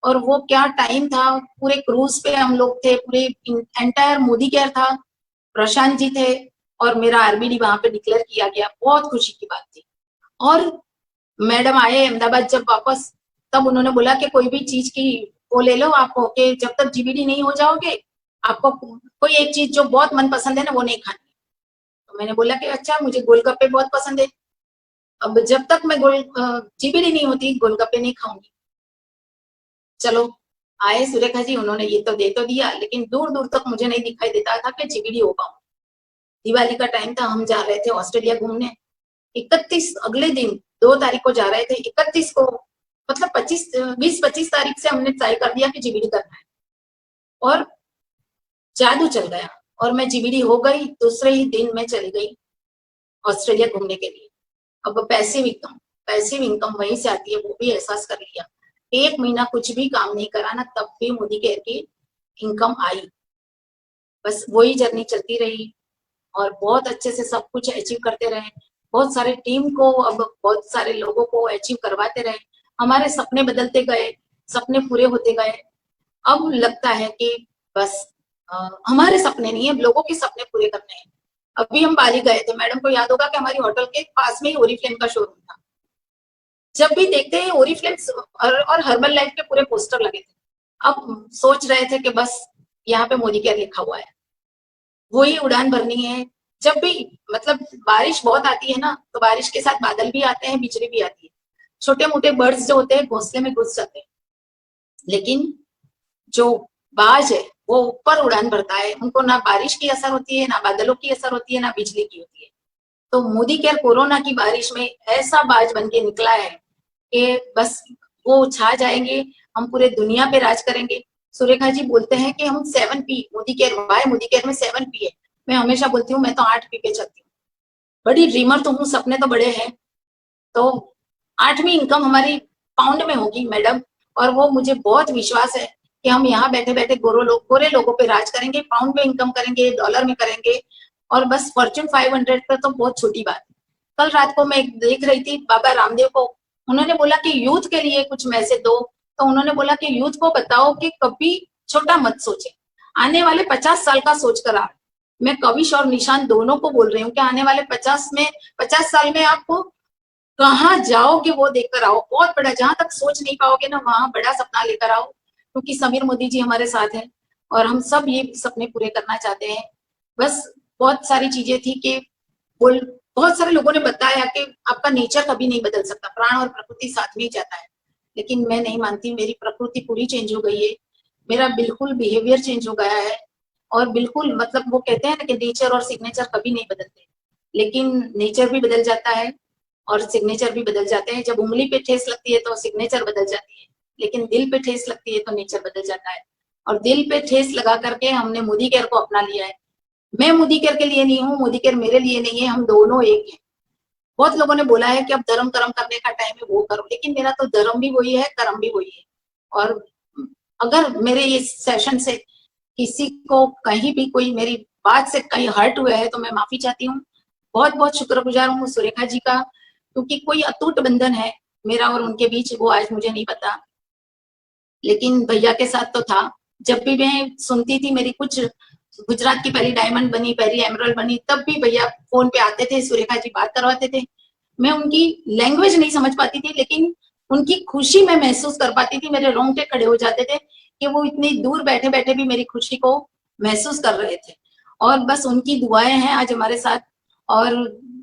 और वो क्या टाइम था, पूरे क्रूज पे हम लोग थे, पूरे एंटायर मोदी केयर था, प्रशांत जी थे, और मेरा आरबीडी वहां पे डिक्लेयर किया गया। बहुत खुशी की बात थी। और मैडम आए अहमदाबाद जब वापस, तब उन्होंने बोला कि कोई भी चीज की वो ले लो आपको, कि जब तक जीबीडी नहीं हो जाओगे आपको कोई एक चीज जो बहुत मन पसंद है ना वो नहीं खानी। तो मैंने बोला कि अच्छा मुझे गोलगप्पे बहुत पसंद है, अब जब तक मैं जीबीडी नहीं होती गोलगप्पे नहीं खाऊंगी। चलो आए सुरेखा जी, उन्होंने ये तो दे तो दिया, लेकिन दूर दूर तक मुझे नहीं दिखाई देता था कि जीबीडी हो पाऊं। दिवाली का टाइम था, हम जा रहे थे ऑस्ट्रेलिया घूमने। 31 अगले दिन 2 तारीख को जा रहे थे, 31 को मतलब 20-25 तारीख से हमने तय कर दिया कि जीबीडी करना है। और जादू चल गया और मैं जीबीडी हो गई। दूसरे ही दिन मैं चली गई ऑस्ट्रेलिया घूमने के लिए। अब पैसिव इनकम वहीं से आती है, वो भी एहसास कर लिया। 1 महीना कुछ भी काम नहीं करा ना, तब भी मोदी केयर की इनकम आई। बस वही जर्नी चलती रही और बहुत अच्छे से सब कुछ अचीव करते रहे। बहुत सारे टीम को, अब बहुत सारे लोगों को अचीव करवाते रहे। हमारे सपने बदलते गए, सपने पूरे होते गए। अब लगता है कि बस हमारे सपने नहीं है, लोगों के सपने पूरे करने हैं। अभी हम बाली गए थे, मैडम को याद होगा कि हमारी होटल के पास में ही ओरिफ्लेम का शोरूम था। जब भी देखते हैं ओरिफ्लेम और हर्बल लाइफ के पूरे पोस्टर लगे थे। अब सोच रहे थे कि बस यहाँ पे मोदी केयर लिखा हुआ है, वही उड़ान भरनी है। जब भी मतलब बारिश बहुत आती है ना, तो बारिश के साथ बादल भी आते हैं, बिजली भी आती है, छोटे मोटे बर्ड्स जो होते हैं घोंसले में घुस जाते हैं, लेकिन जो बाज है वो ऊपर उड़ान भरता है। उनको ना बारिश की असर होती है, ना बादलों की असर होती है, ना बिजली की होती है। तो मोदी केयर कोरोना की बारिश में ऐसा बाज बन के निकला है कि बस वो छा जाएंगे, हम पूरे दुनिया पे राज करेंगे। सुरेखा जी बोलते हैं कि हम 7P Modi care, why Modi care में 7P है। मैं हमेशा बोलती हूँ मैं तो 8P पे चलती हूँ। बड़ी ड्रीमर तो हूँ, सपने तो बड़े हैं। तो 8वीं इनकम हमारी पाउंड में होगी मैडम, और वो मुझे बहुत विश्वास है कि हम यहाँ बैठे बैठे गोरे लोगों पे राज करेंगे, पाउंड में इनकम करेंगे, डॉलर में करेंगे। और बस फॉर्च्यून 500 पे तो बहुत छोटी बात है। कल रात को मैं देख रही थी बाबा रामदेव को, उन्होंने बोला कि यूथ के लिए कुछ मैसेज दो। तो उन्होंने बोला कि यूथ को बताओ कि कभी छोटा मत सोचे, आने वाले 50 साल का सोच कर आओ। मैं कविश और निशान दोनों को बोल रही हूँ कि आने वाले 50 साल में आपको कहाँ जाओगे वो देखकर आओ। बहुत बड़ा, जहां तक सोच नहीं पाओगे ना, वहां बड़ा सपना लेकर आओ, क्योंकि समीर मोदी जी हमारे साथ हैं और हम सब ये सपने पूरे करना चाहते हैं। बस बहुत सारी चीजें थी कि बोल, बहुत सारे लोगों ने बताया कि आपका नेचर कभी नहीं बदल सकता, प्राण और प्रकृति साथ में ही जाता है। लेकिन मैं नहीं मानती, मेरी प्रकृति पूरी चेंज हो गई है, मेरा बिल्कुल बिहेवियर चेंज हो गया है। और बिल्कुल मतलब वो कहते हैं ना कि नेचर और सिग्नेचर कभी नहीं बदलते, लेकिन नेचर भी बदल जाता है और सिग्नेचर भी बदल जाते हैं। जब उंगली पे ठेस लगती है तो सिग्नेचर बदल जाती है, लेकिन दिल पे ठेस लगती है तो नेचर बदल जाता है। और दिल पे ठेस लगा करके हमने मोदी केयर को अपना लिया है। मैं मोदी केयर के लिए नहीं हूँ, मोदी केयर मेरे लिए नहीं है, हम दोनों एक हैं। बहुत लोगों ने बोला है कि अब धर्म कर्म करने का टाइम है, वो करो, लेकिन मेरा तो धर्म भी वही है, कर्म भी वही है। और अगर मेरे इस सेशन से किसी को कहीं भी कोई मेरी बात से कहीं हर्ट हुआ है तो मैं माफी चाहती हूँ। बहुत बहुत शुक्रगुजार हूँ सुरेखा जी का, क्योंकि कोई अटूट बंधन है मेरा और उनके बीच, वो आज मुझे नहीं पता, लेकिन भैया के साथ तो था। जब भी मैं सुनती थी मेरी कुछ गुजरात की पहली डायमंड बनी, पहली एमरल्ड बनी, तब भी भैया फोन पे आते थे, सुरेखा जी बात करवाते थे। मैं उनकी लैंग्वेज नहीं समझ पाती थी, लेकिन उनकी खुशी मैं महसूस कर पाती थी। मेरे रोंगटे खड़े हो जाते थे कि वो इतनी दूर बैठे बैठे भी मेरी खुशी को महसूस कर रहे थे। और बस उनकी दुआएं हैं आज हमारे साथ। और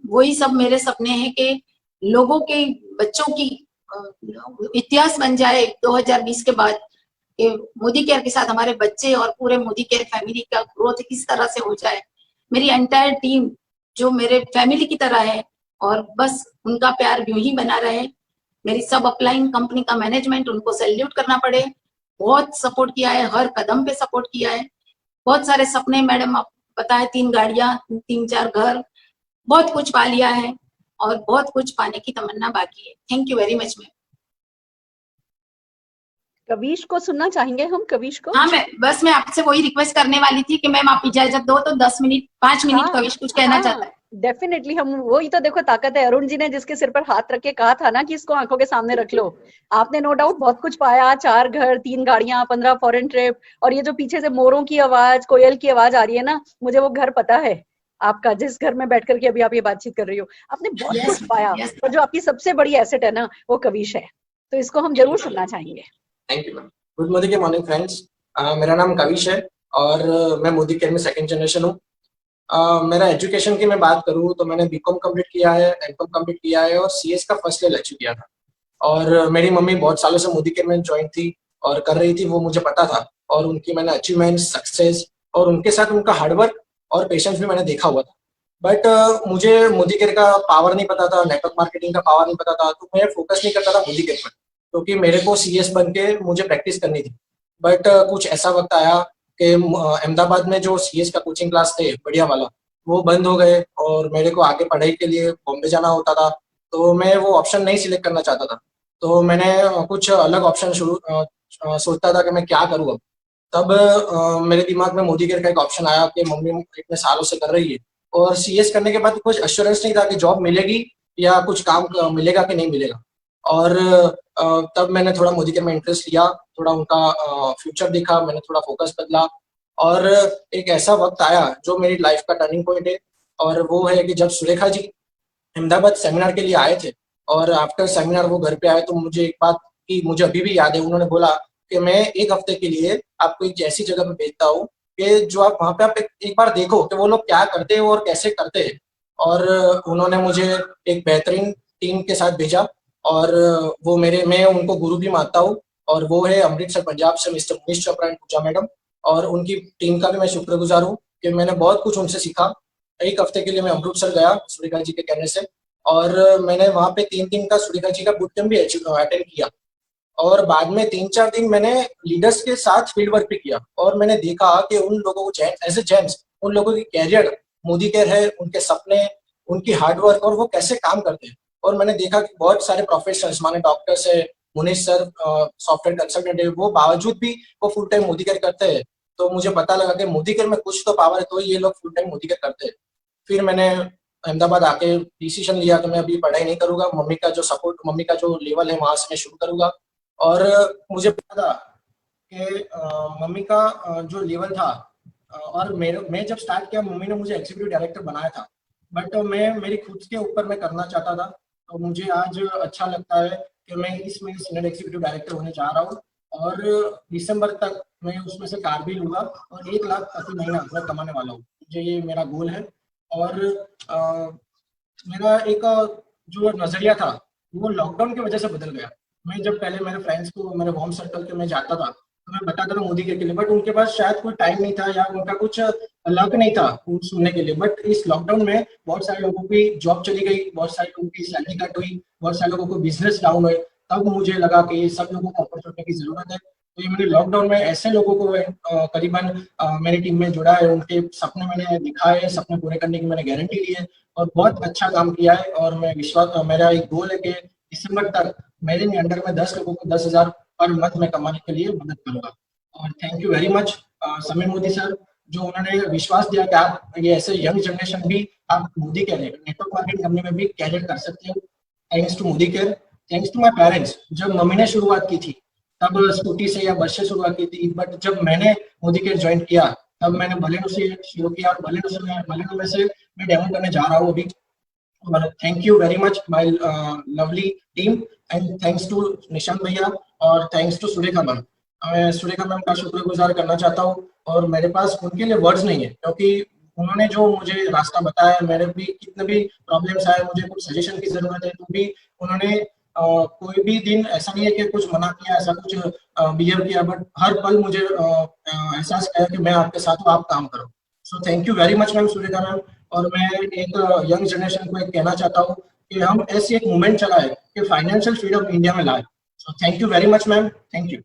वही सब मेरे सपने हैं कि लोगों के, बच्चों की इतिहास बन जाए 2020 के बाद, कि मोदी केयर के साथ हमारे बच्चे और पूरे मोदी केयर फैमिली का ग्रोथ किस तरह से हो जाए। मेरी एंटायर टीम जो मेरे फैमिली की तरह है, और बस उनका प्यार यूं ही बना रहे। मेरी सब अपलाइन कंपनी का मैनेजमेंट, उनको सैल्यूट करना पड़े, बहुत सपोर्ट किया है, हर कदम पे सपोर्ट किया है। बहुत सारे सपने मैडम, आप पता है, 3 गाड़ियां, 3-4 घर, बहुत कुछ पा लिया है और बहुत कुछ पाने की तमन्ना बाकी है। Thank you very much ma'am. Kavish को सुनना चाहेंगे हम, कविश को। हाँ, मैं आपसे वही रिक्वेस्ट करने वाली थी कि मैम आप इजाजत दो तो 10 मिनट 5 मिनट हाँ, कविश कुछ कहना चाहता है। डेफिनेटली, हम वही तो देखो ताकत है। अरुण जी ने जिसके सिर पर हाथ रख के कहा था ना कि इसको आंखों के सामने रख लो, आपने नो डाउट बहुत कुछ पाया। 4 घर, 3 गाड़ियां, 15 फॉरेन ट्रिप, और ये जो पीछे से मोरों की आवाज, कोयल की आवाज आ रही है ना, मुझे वो घर पता है आपका, जिस घर में बैठ करके अभी आप ये बातचीत कर रही हो। आपने बहुत कुछ पाया, और जो आपकी सबसे बड़ी एसेट है ना, वो कविश है। तो इसको हम जरूर सुनना चाहेंगे। Thank you ma'am. Good morning, morning friends. मेरा नाम कविश है और मैं मोदी केयर में सेकंड जनरेशन हूँ। मेरा एजुकेशन की मैं बात करूँ तो मैंने बीकॉम कंप्लीट किया है, एमकॉम कंप्लीट किया है और सीएस का फर्स्ट लेवल अचीव किया था। और मेरी मम्मी बहुत सालों से मोदी केयर में ज्वाइन थी और कर रही थी, वो मुझे पता था। और उनकी मैंने अचीवमेंट, सक्सेस और उनके साथ उनका हार्डवर्क और पेशेंस भी मैंने देखा हुआ था। बट मुझे मोदी केयर का पावर नहीं पता था, नेटवर्क मार्केटिंग का पावर नहीं पता था, तो मैं फोकस नहीं करता था मोदी केयर पर, क्योंकि मेरे को सीएस बन के मुझे प्रैक्टिस करनी थी। बट कुछ ऐसा वक्त आया कि अहमदाबाद में जो सीएस का कोचिंग क्लास थे बढ़िया वाला, वो बंद हो गए और मेरे को आगे पढ़ाई के लिए बॉम्बे जाना होता था, तो मैं वो ऑप्शन नहीं सिलेक्ट करना चाहता था। तो मैंने कुछ अलग ऑप्शन सोचता था कि मैं क्या करूँ अब। तब मेरे दिमाग में मोदी केयर का एक ऑप्शन आया कि मम्मी इतने सालों से कर रही है और सीएस करने के बाद कुछ एश्योरेंस नहीं था कि जॉब मिलेगी या कुछ काम मिलेगा कि नहीं मिलेगा। और तब मैंने थोड़ा मोदी केयर में इंटरेस्ट लिया, थोड़ा उनका फ्यूचर देखा, मैंने थोड़ा फोकस बदला। और एक ऐसा वक्त आया जो मेरी लाइफ का टर्निंग पॉइंट है, और वो है कि जब सुरेखा जी अहमदाबाद सेमिनार के लिए आए थे और आफ्टर सेमिनार वो घर पे आए, तो मुझे एक बात की मुझे अभी भी याद है। उन्होंने बोला कि मैं 1 हफ्ते के लिए आपको एक ऐसी जगह पे भेजता हूँ कि जो आप वहाँ पे आप एक बार देखो कि वो लोग क्या करते हैं और कैसे करते हैं। और उन्होंने मुझे एक बेहतरीन टीम के साथ भेजा, और वो मैं उनको गुरु भी मानता हूँ, और वो है अमृतसर पंजाब से mister Munish Chopra and Pooja madam. और उनकी टीम का भी मैं शुक्रगुजार हूँ कि मैंने बहुत कुछ उनसे सीखा। 1 हफ्ते के लिए मैं अमृतसर गया सुरेखा जी के कहने से, और मैंने वहाँ पे 3 दिन का सुरेखा जी का बूट कैंप भी अटेंड किया। और बाद में 3-4 दिन मैंने लीडर्स के साथ फील्ड वर्क भी किया, और मैंने देखा कि उन लोगों को एज ए जेम्स, उन लोगों की कैरियर मोदी केयर है, उनके सपने, उनकी हार्डवर्क, और वो कैसे काम करते हैं। और मैंने देखा कि बहुत सारे प्रोफेशनल्स, माने डॉक्टर्स है, मुनीश सर सॉफ्टवेयर कंसल्टेंट है, वो बावजूद भी वो फुल टाइम मोदी केयर करते हैं। तो मुझे पता लगा कि मोदी केयर में कुछ तो पावर है, तो ये लोग फुल टाइम मोदी केयर करते हैं। फिर मैंने अहमदाबाद आके डिसीजन लिया कि मैं अभी पढ़ाई नहीं करूंगा, मम्मी का जो सपोर्ट, मम्मी का जो लेवल है वहां से मैं शुरू करूंगा। और मुझे पता था कि मम्मी का जो लेवल था, और मैं जब स्टार्ट किया, मम्मी ने मुझे एग्जीक्यूटिव डायरेक्टर बनाया था, बट मैं मेरी खुद के ऊपर मैं करना चाहता था। तो मुझे आज अच्छा लगता है कि मैं इस महीने सीनियर एग्जीक्यूटिव डायरेक्टर होने जा रहा हूँ, और दिसंबर तक मैं उसमें से कार भी लूंगा और 1 लाख प्रति महीना मैं कमाने वाला हूँ। मुझे ये मेरा गोल है। और मेरा एक जो नजरिया था वो लॉकडाउन की वजह से बदल गया। मैं जब पहले मेरे फ्रेंड्स को, मेरे होम सर्कल के मैं जाता था, तो मैं बताता था मोदी के लिए, बट उनके पास शायद कोई टाइम नहीं था या उनका कुछ लक नहीं था सुनने के लिए। बट इस लॉकडाउन में बहुत सारे लोगों की जॉब चली गई, बहुत सारे लोगों की सैलरी कट हुई, बहुत सारे लोगों को बिजनेस डाउन हुए। तब मुझे लगा कि सब लोगों को अपॉर्चुनिटी की जरूरत है। तो ये मैंने लॉकडाउन में ऐसे लोगों को करीबन मेरी टीम में जुड़ा है, उनके सपने मैंने दिखाए, सपने पूरे करने की मैंने गारंटी ली है, और बहुत अच्छा काम किया है। और मैं विश्वास, मेरा एक गोल है कि दिसंबर तक मेरे अंडर में 10 लोगों को 10,000 पर मंथ में कमाने के लिए मदद करूंगा। और thank you very much Sameer Modi sir, जो उन्होंने विश्वास दिया कि आप ये ऐसे यंग जनरेशन भी आप Modi care network marketing company में भी कैरियर कर सकते हो। Thanks to Modi care, thanks to my parents. जब मम्मी ने शुरुआत की थी तब स्कूटी से या बस से शुरुआत की थी, बट जब मैंने मोदी केयर ज्वाइन किया तब मैंने बलेनो से शुरू किया, और बलेनो में से मैं डेमो करने जा रहा हूँ अभी। Thank you very much my lovely team, and thanks to Nishant भैया, और थैंक्स टू सुरेखा मैम। मैं सुरेखा मैम का शुक्रगुजार करना चाहता हूँ, और मेरे पास उनके लिए वर्ड्स नहीं है, क्योंकि उन्होंने जो मुझे रास्ता बताया, मेरे भी कितने भी प्रॉब्लम्स आए, मुझे कुछ सजेशन की जरूरत है, तो भी उन्होंने कोई भी दिन ऐसा नहीं है कि कुछ मना किया, ऐसा कुछ बिहेव किया, बट हर पल मुझे एहसास किया कि मैं आपके साथ हूँ, आप काम करो। So thank you very much ma'am, Surekha ma'am. और मैं एक यंग जनरेशन को एक कहना चाहता हूँ कि हम ऐसी एक मूवमेंट चलाए कि फाइनेंशियल फ्रीडम इंडिया में लाए। So thank you very much ma'am, thank you.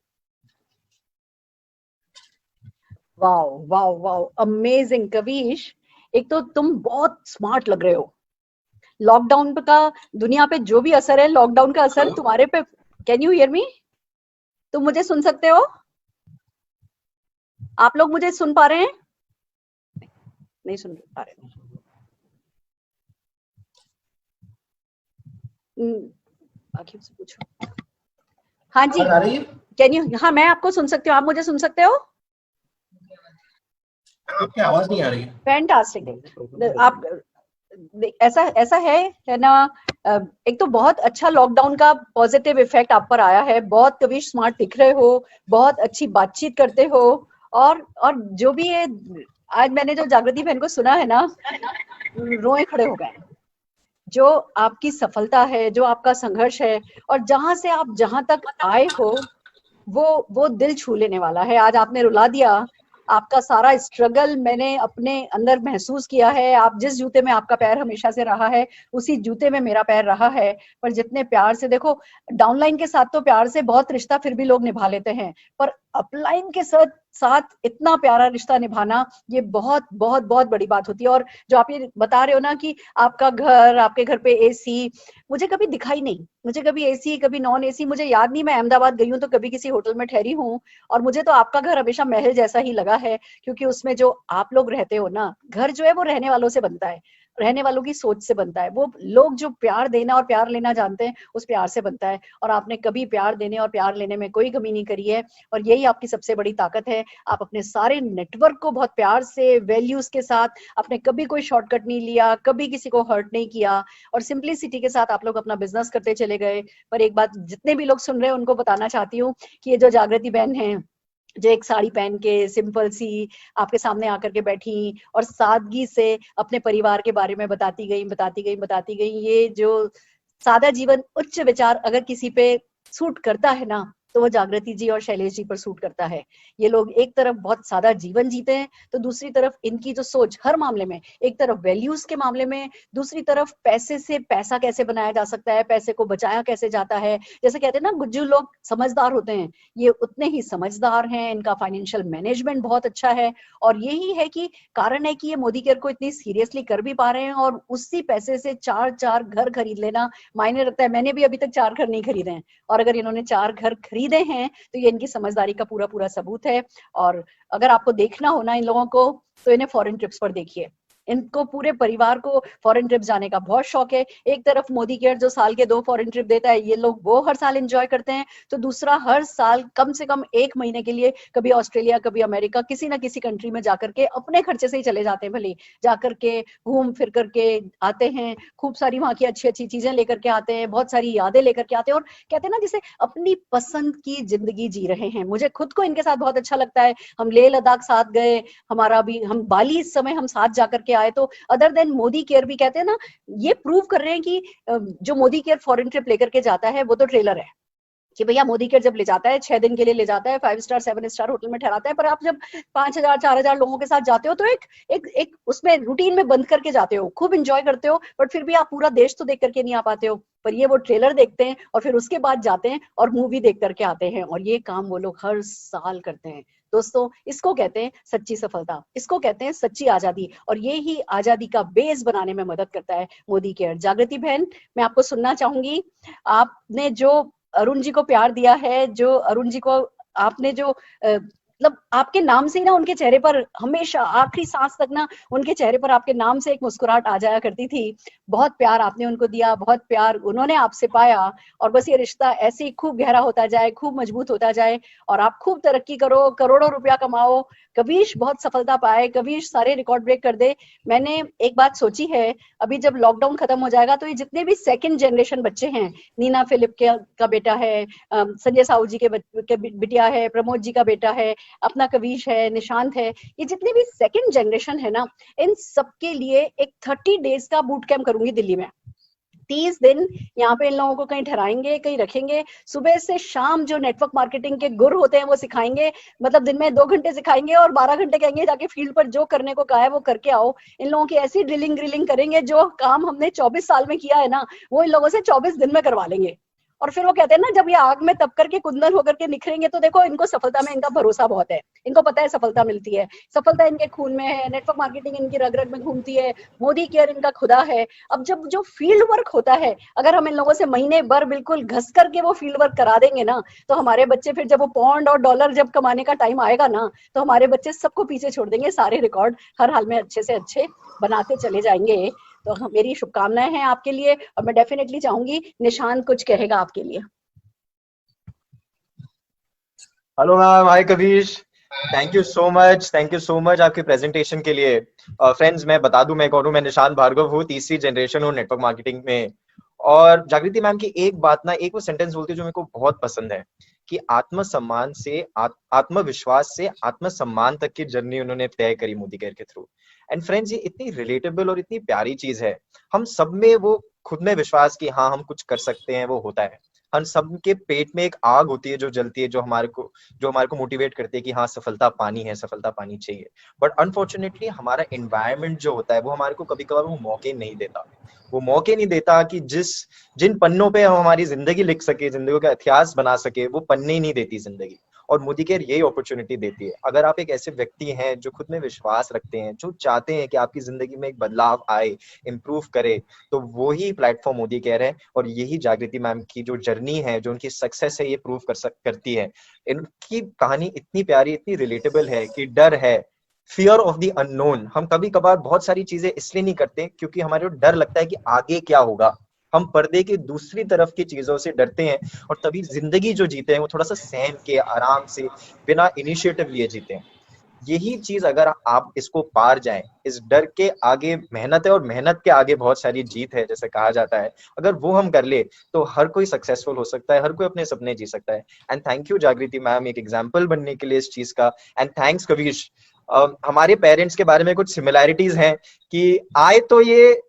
Wow wow wow, amazing Kavish. एक तो तुम बहुत स्मार्ट लग रहे हो। लॉकडाउन का दुनिया पे जो भी असर है, लॉकडाउन का असर तुम्हारे पे, कैन यू हियर मी? तुम मुझे सुन सकते हो? आप लोग मुझे सुन पा रहे हैं? नहीं सुन पा रहे। बाकी से पूछो। हाँ जी, आ रही है? Can you? हाँ, मैं आपको सुन सकती हूँ, आप मुझे सुन सकते हो? आपकी आवाज नहीं आ रही है। फैंटास्टिक। आप ऐसा ऐसा है ना। एक तो बहुत अच्छा लॉकडाउन का पॉजिटिव इफेक्ट आप पर आया है। बहुत कविश स्मार्ट दिख रहे हो, बहुत अच्छी बातचीत करते हो। और जो भी है, आज मैंने जो जागृति बहन को सुना है ना, रोए खड़े हो गए। जो आपकी सफलता है, जो आपका संघर्ष है, और जहां से आप जहां तक आए हो, वो दिल छू लेने वाला है। आज आपने रुला दिया। आपका सारा स्ट्रगल मैंने अपने अंदर महसूस किया है। आप जिस जूते में आपका पैर हमेशा से रहा है, उसी जूते में मेरा पैर रहा है। पर जितने प्यार से, देखो, डाउनलाइन के साथ तो प्यार से बहुत रिश्ता फिर भी लोग निभा लेते हैं, पर अपलाइन के साथ साथ इतना प्यारा रिश्ता निभाना, ये बहुत बहुत बहुत बड़ी बात होती है। और जो आप ये बता रहे हो ना कि आपका घर, आपके घर पे एसी, मुझे कभी दिखाई नहीं। मुझे कभी एसी, कभी नॉन एसी, मुझे याद नहीं। मैं अहमदाबाद गई हूँ तो कभी किसी होटल में ठहरी हूँ। और मुझे तो आपका घर हमेशा महल जैसा ही लगा है, क्योंकि उसमें जो आप लोग रहते हो ना, घर जो है वो रहने वालों से बनता है, रहने वालों की सोच से बनता है। वो लोग जो प्यार देना और प्यार लेना जानते हैं, उस प्यार से बनता है। और आपने कभी प्यार देने और प्यार लेने में कोई कमी नहीं करी है, और यही आपकी सबसे बड़ी ताकत है। आप अपने सारे नेटवर्क को बहुत प्यार से, वैल्यूज के साथ, आपने कभी कोई शॉर्टकट नहीं लिया, कभी किसी को हर्ट नहीं किया, और सिंपलिसिटी के साथ आप लोग अपना बिजनेस करते चले गए। पर एक बात जितने भी लोग सुन रहे हैं उनको बताना चाहती हूँ कि ये जो जागृति बहन है, जो एक साड़ी पहन के सिंपल सी आपके सामने आकर के बैठी और सादगी से अपने परिवार के बारे में बताती गई, बताती गई, बताती गई, ये जो सादा जीवन, उच्च विचार अगर किसी पे सूट करता है ना, तो वो जागृति जी और शैलेश जी पर सूट करता है। ये लोग एक तरफ बहुत सादा जीवन जीते हैं, तो दूसरी तरफ इनकी जो सोच हर मामले में, एक तरफ वैल्यूज के मामले में, दूसरी तरफ पैसे से पैसा कैसे बनाया जा सकता है, पैसे को बचाया कैसे जाता है। जैसे कहते हैं ना, गुज्जू लोग समझदार होते हैं, ये उतने ही समझदार हैं। इनका फाइनेंशियल मैनेजमेंट बहुत अच्छा है, और यही है कि कारण है कि ये मोदी केयर को इतनी सीरियसली कर भी पा रहे हैं, और उसी पैसे से 4 घर खरीद लेना मायने रखता है। मैंने भी अभी तक 4 घर नहीं खरीदे हैं, और अगर इन्होंने 4 घर खरीदे हैं तो ये इनकी समझदारी का पूरा पूरा सबूत है। और अगर आपको देखना हो ना इन लोगों को, तो इन्हें फॉरेन ट्रिप्स पर देखिए। इनको पूरे परिवार को फॉरेन ट्रिप जाने का बहुत शौक है। एक तरफ मोदी केयर जो साल के 2 फॉरेन ट्रिप देता है, ये लोग वो हर साल एंजॉय करते हैं, तो दूसरा हर साल कम से कम 1 महीने के लिए कभी ऑस्ट्रेलिया, कभी अमेरिका, किसी ना किसी कंट्री में जाकर के अपने खर्चे से ही चले जाते हैं, भले जाकर के घूम फिर करके आते हैं, खूब सारी वहां की अच्छी अच्छी चीजें लेकर के आते हैं, बहुत सारी यादें लेकर के आते हैं, और कहते हैं ना, जिसे अपनी पसंद की जिंदगी जी रहे हैं। मुझे खुद को इनके साथ बहुत अच्छा लगता है। हम लेह लद्दाख साथ गए, हमारा भी, हम बाली इस समय हम साथ जाकर के आए, तो अदर देन मोदी केयर भी, कहते हैं ना, ये प्रूव कर रहे हैं कि जो मोदी केयर फॉरेन ट्रिप लेकर के जाता है वो तो ट्रेलर है, कि भैया मोदी केयर जब ले जाता है 6 दिन के लिए ले जाता है, 5 स्टार 7 स्टार होटल में ठहराता है, पर आप जब 5,000 4,000 लोगों के साथ जाते हो तो एक उसमें रूटीन में बंद करके जाते हो, खूब इंजॉय करते हो, बट फिर भी आप पूरा देश तो देख करके नहीं आ पाते हो। पर ये वो ट्रेलर देखते हैं और फिर उसके बाद जाते हैं और मूवी देख करके आते हैं, और ये काम वो लोग हर साल करते हैं। दोस्तों, इसको कहते हैं सच्ची सफलता, इसको कहते हैं सच्ची आजादी, और ये ही आजादी का बेस बनाने में मदद करता है मोदी केयर। जागृति बहन, मैं आपको सुनना चाहूंगी। आपने जो अरुण जी को प्यार दिया है, जो अरुण जी को आपने जो मतलब आपके नाम से ही ना उनके चेहरे पर हमेशा आखिरी सांस तक ना उनके चेहरे पर आपके नाम से एक मुस्कुराहट आ जाया करती थी। बहुत प्यार आपने उनको दिया, बहुत प्यार उन्होंने आपसे पाया, और बस ये रिश्ता ऐसे ही खूब गहरा होता जाए, खूब मजबूत होता जाए, और आप खूब तरक्की करो, करोड़ों रुपया कमाओ, कबीश बहुत सफलता पाए, कबीश सारे रिकॉर्ड ब्रेक कर दे। मैंने एक बात सोची है, अभी जब लॉकडाउन खत्म हो जाएगा तो ये जितने भी सेकंड जनरेशन बच्चे हैं, नीना फिलिप का बेटा है, संजय साहू जी के बिटिया है, प्रमोद जी का बेटा है, अपना कविश है, निशांत है, ये जितने भी सेकंड जनरेशन है ना, इन सबके लिए एक 30 डेज का बूट कैंप करूंगी दिल्ली में। 30 दिन यहाँ पे इन लोगों को कहीं ठहराएंगे, कहीं रखेंगे, सुबह से शाम जो नेटवर्क मार्केटिंग के गुर होते हैं वो सिखाएंगे, मतलब दिन में 2 घंटे सिखाएंगे और 12 घंटे कहेंगे जाके फील्ड पर जो करने को कहा है वो करके आओ। इन लोगों की ऐसी ड्रिलिंग ग्रिलिंग करेंगे, जो काम हमने 24 साल में किया है ना, वो इन लोगों से 24 दिन में करवा लेंगे। और फिर वो कहते हैं ना, जब ये आग में तप करके कुंदन होकर के निखरेंगे, तो देखो इनको सफलता में इनका भरोसा बहुत है, इनको पता है सफलता मिलती है, सफलता इनके खून में है, नेटवर्क मार्केटिंग इनकी रग रग में घूमती है, मोदी केयर इनका खुदा है। अब जब जो फील्ड वर्क होता है, अगर हम इन लोगों से महीने भर बिल्कुल घस करके वो फील्ड वर्क करा देंगे ना, तो हमारे बच्चे फिर जब वो पौंड और डॉलर जब कमाने का टाइम आएगा ना, तो हमारे बच्चे सबको पीछे छोड़ देंगे, सारे रिकॉर्ड हर हाल में अच्छे से अच्छे बनाते चले जाएंगे। तो मेरी शुभकामनाएं हैं आपके लिए, और मैं डेफिनेटली चाहूंगी निशांत कुछ कहेगा आपके लिए। Hello ma'am, hi Kavish, thank you so much आपके प्रेजेंटेशन के लिए। फ्रेंड्स, मैं बता दूं मैं कौन हूं। मैं निशांत भार्गव हूँ, तीसरी जनरेशन हूँ नेटवर्क मार्केटिंग में। और जागृति मैम की एक बात ना, एक वो सेंटेंस बोलती है जो मेरे को बहुत पसंद है कि आत्मसम्मान से आत्मविश्वास से आत्मसम्मान तक की जर्नी उन्होंने तय करी मोदी केयर के थ्रू। एंड फ्रेंड्स, ये इतनी रिलेटेबल और इतनी प्यारी चीज है। हम सब में वो खुद में विश्वास कि हाँ हम कुछ कर सकते हैं वो होता है। हम सब के पेट में एक आग होती है जो जलती है, जो हमारे को मोटिवेट करती है कि हाँ सफलता पानी है, सफलता पानी चाहिए। बट अनफॉर्चुनेटली हमारा एनवायरनमेंट जो होता है वो हमारे को कभी कभार वो मौके नहीं देता। वो मौके नहीं देता कि जिन पन्नों पे हम हमारी जिंदगी लिख सके, जिंदगी का इतिहास बना सके, वो पन्ने ही नहीं देती जिंदगी। और मोदी केयर यही अपॉर्चुनिटी देती है। अगर आप एक ऐसे व्यक्ति हैं जो खुद में विश्वास रखते हैं, जो चाहते हैं कि आपकी जिंदगी में एक बदलाव आए, इम्प्रूव करे, तो वो ही प्लेटफॉर्म मोदी केयर है। और यही जागृति मैम की जो जर्नी है, जो उनकी सक्सेस है, ये प्रूव करती है। इनकी कहानी इतनी प्यारी, इतनी रिलेटेबल है कि डर है, फियर ऑफ द अननोन। हम कभी कभार बहुत सारी चीजें इसलिए नहीं करते क्योंकि हमारे को डर लगता है कि आगे क्या होगा। हम पर्दे की दूसरी तरफ की चीजों से डरते हैं, और तभी जिंदगी जो जीते हैं वो थोड़ा सा सहम के, आराम से, बिना इनिशिएटिव लिए जीते हैं। यही चीज अगर आप इसको पार जाएं, इस डर के आगे मेहनत है, और मेहनत के आगे बहुत सारी जीत है जैसे कहा जाता है। अगर वो हम कर ले तो हर कोई सक्सेसफुल हो सकता है, हर कोई अपने सपने जी सकता है। एंड थैंक यू जागृति मैम एक एग्जाम्पल बनने के लिए इस चीज का। And thanks Kavish. हमारे पेरेंट्स के बारे में कुछ सिमिलैरिटीज हैं कि आए तो ये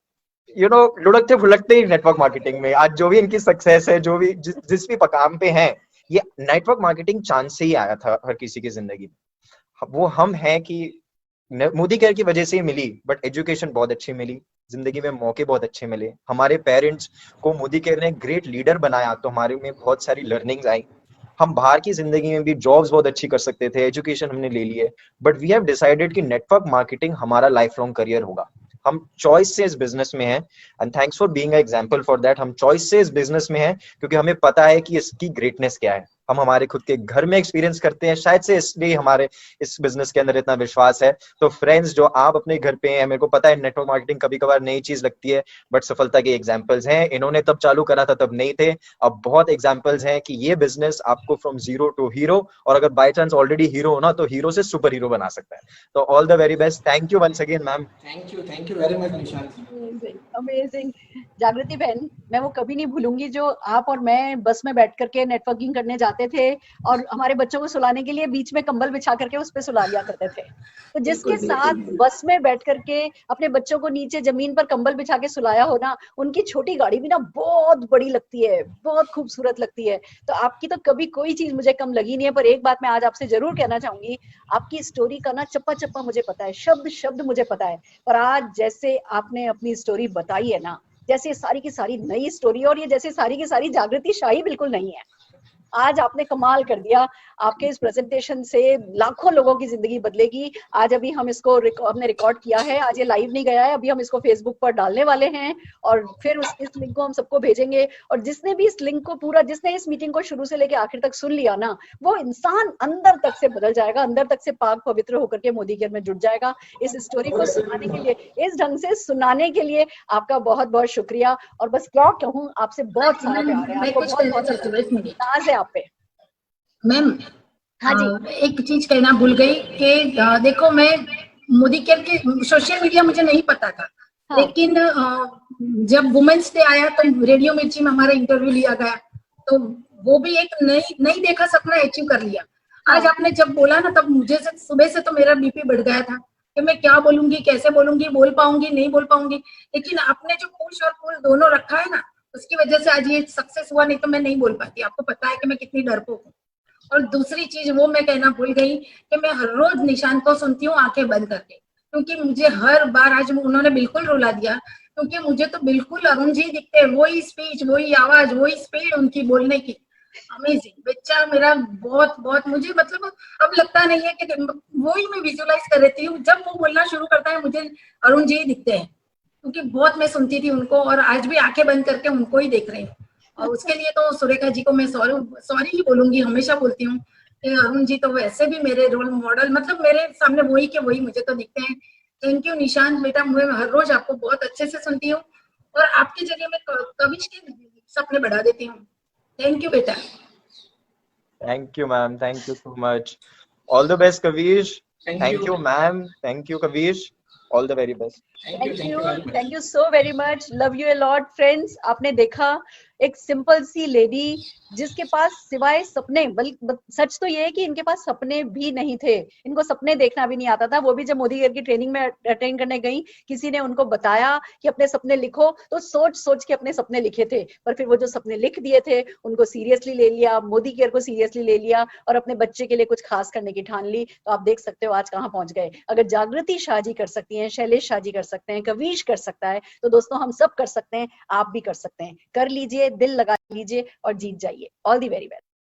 लुढ़कते फुलकते ही नेटवर्क मार्केटिंग में। आज जो भी इनकी सक्सेस है, जो भी जिस भी पकाम पे हैं, ये नेटवर्क मार्केटिंग चांस से ही आया था हर किसी की जिंदगी में। वो हम हैं कि मोदी केयर की वजह से ही मिली, बट एजुकेशन बहुत अच्छी मिली, जिंदगी में मौके बहुत अच्छे मिले। हमारे पेरेंट्स को मोदी केयर ने ग्रेट लीडर बनाया, तो हमारे में बहुत सारी लर्निंग्स आई। हम बाहर की जिंदगी में भी जॉब्स बहुत अच्छी कर सकते थे, एजुकेशन हमने ले ली है, बट वी हैव डिसाइडेड कि नेटवर्क मार्केटिंग हमारा लाइफ लॉन्ग करियर होगा। हम चॉइस से इस बिजनेस में हैं, and thanks for being a example for that. हम चॉइस से इस बिजनेस में हैं क्योंकि हमें पता है कि इसकी ग्रेटनेस क्या है। हम हमारे खुद के घर में एक्सपीरियंस करते हैं, शायद से इसलिए हमारे इस बिजनेस के अंदर इतना विश्वास है। तो फ्रेंड्स, जो आप अपने घर पे हैं, मेरे को पता है नेटवर्क मार्केटिंग कभी कभार नई चीज लगती है, बट सफलता के एग्जांपल्स हैं। इन्होंने तब चालू करा था तब नहीं थे, अब बहुत एग्जांपल्स हैं कि ये बिजनेस आपको फ्रॉम जीरो टू हीरो, और अगर बाय चांस ऑलरेडी हीरो हो ना, तो हीरो से सुपर हीरो बना सकता है। तो all the very best. Thank you once again ma'am. Thank you very much Nishant. Amazing. Jagriti बहन, मैं वो कभी नहीं भूलूंगी जो आप और मैं बस में बैठ करके नेटवर्किंग करने जाते थे, और हमारे बच्चों को सुलाने के लिए बीच में कंबल बिछा करके उस पे सुला लिया करते थे। तो जिसके साथ बस में बैठ करके अपने बच्चों को नीचे जमीन पर कंबल बिछा के सुलाया हो ना, उनकी छोटी गाड़ी भी ना बहुत बड़ी लगती है, बहुत खूबसूरत लगती है। तो आपकी तो कभी कोई चीज मुझे कम लगी नहीं है। पर एक बात मैं आज आपसे जरूर कहना चाहूंगी, आपकी स्टोरी का ना चप्पा चप्पा मुझे पता है, शब्द शब्द मुझे पता है, पर आज जैसे आपने अपनी स्टोरी बताई है ना, जैसे सारी की सारी नई स्टोरी, और ये जैसे सारी की सारी जागृति शाही बिल्कुल नहीं है। आज आपने कमाल कर दिया। आपके इस प्रेजेंटेशन से लाखों लोगों की जिंदगी बदलेगी। आज अभी हम इसको हमने रिकॉर्ड किया है, आज ये लाइव नहीं गया है, अभी हम इसको फेसबुक पर डालने वाले हैं, और फिर इस लिंक को हम सबको भेजेंगे। और जिसने भी इस लिंक को जिसने इस मीटिंग को शुरू से लेकर आखिर तक सुन लिया ना, वो इंसान अंदर तक से बदल जाएगा, अंदर तक से पाक पवित्र होकर के मोदी केयर में जुड़ जाएगा। इस स्टोरी को सुनाने के लिए, इस ढंग से सुनाने के लिए आपका बहुत बहुत शुक्रिया। और बस क्या कहूँ, आपसे बहुत सारा प्यार है, आपको बहुत बहुत नाज है आप पे। मैम, हाँ जी। एक चीज कहना भूल गई कि देखो, मैं मोदी केयर के सोशल मीडिया मुझे नहीं पता था। हाँ। लेकिन जब वुमेन्स डे आया तो रेडियो मिर्ची में हमारा इंटरव्यू लिया गया, तो वो भी एक नई देखा सपना अचीव कर लिया। हाँ। आज आपने जब बोला ना, तब मुझे सुबह से तो मेरा बीपी बढ़ गया था कि मैं क्या बोलूंगी, कैसे बोलूंगी, बोल पाऊंगी नहीं बोल पाऊंगी, लेकिन आपने जो पुश और पुल दोनों रखा है ना, उसकी वजह से आज ये सक्सेस हुआ, नहीं तो मैं नहीं बोल पाती। आपको पता है कि मैं कितनी डरपोक हूँ। और दूसरी चीज वो मैं कहना भूल गई कि मैं हर रोज निशांत को सुनती हूँ आंखें बंद करके, क्योंकि मुझे हर बार आज उन्होंने बिल्कुल रुला दिया, क्योंकि मुझे तो बिल्कुल अरुण जी दिखते हैं, वही स्पीच, वही आवाज, वही स्पीड उनकी बोलने की। अमेजिंग बच्चा मेरा, बहुत बहुत मुझे मतलब अब लगता नहीं है कि वही मैं विजुअलाइज कर रही हूँ, जब वो बोलना शुरू करता है मुझे अरुण जी दिखते हैं, क्योंकि बहुत मैं सुनती थी उनको और आज भी आंखें बंद करके उनको ही देख रही हूँ। और उसके लिए तो सुरेखा जी को मैं सॉरी ही बोलूंगी, हमेशा बोलती हूँ कि अरुण जी तो वैसे भी मेरे रोल मॉडल, मतलब मेरे सामने वही के वही मुझे तो दिखते हैं। थैंक यू निशांत बेटा, मैं हर रोज आपको बहुत अच्छे से सुनती हूँ और आपके जरिए मैं कविश के सपने बढ़ा देती हूँ। थैंक यू बेटा। Thank you, ma'am. Thank you so much. All the best, Kavish. Thank you, ma'am. Thank you, Kavish. All the very best. Thank you so very much, love you a lot friends. आपने देखा एक simple सी lady जिसके पास सिवाय सपने, सच तो ये है कि इनके पास सपने भी नहीं थे, इनको सपने देखना भी नहीं आता था। वो भी जब मोदी की ट्रेनिंग में अटेंड करने गई, किसी ने उनको बताया कि अपने सपने लिखो, तो सोच सोच के अपने सपने लिखे थे, पर फिर वो जो सपने लिख दिए थे उनको सीरियसली ले लिया, मोदी केयर को सीरियसली ले लिया और अपने बच्चे के लिए कुछ खास करने की ठान ली। तो आप देख सकते हो आज कहाँ पहुंच गए। अगर जागृति शाह जी कर सकती हैं, शैलेश शाह जी कर सकते हैं, कविश कर सकता है, तो दोस्तों हम सब कर सकते हैं, आप भी कर सकते हैं। कर लीजिए, दिल लगा लीजिए और जीत जाइए। All the very best.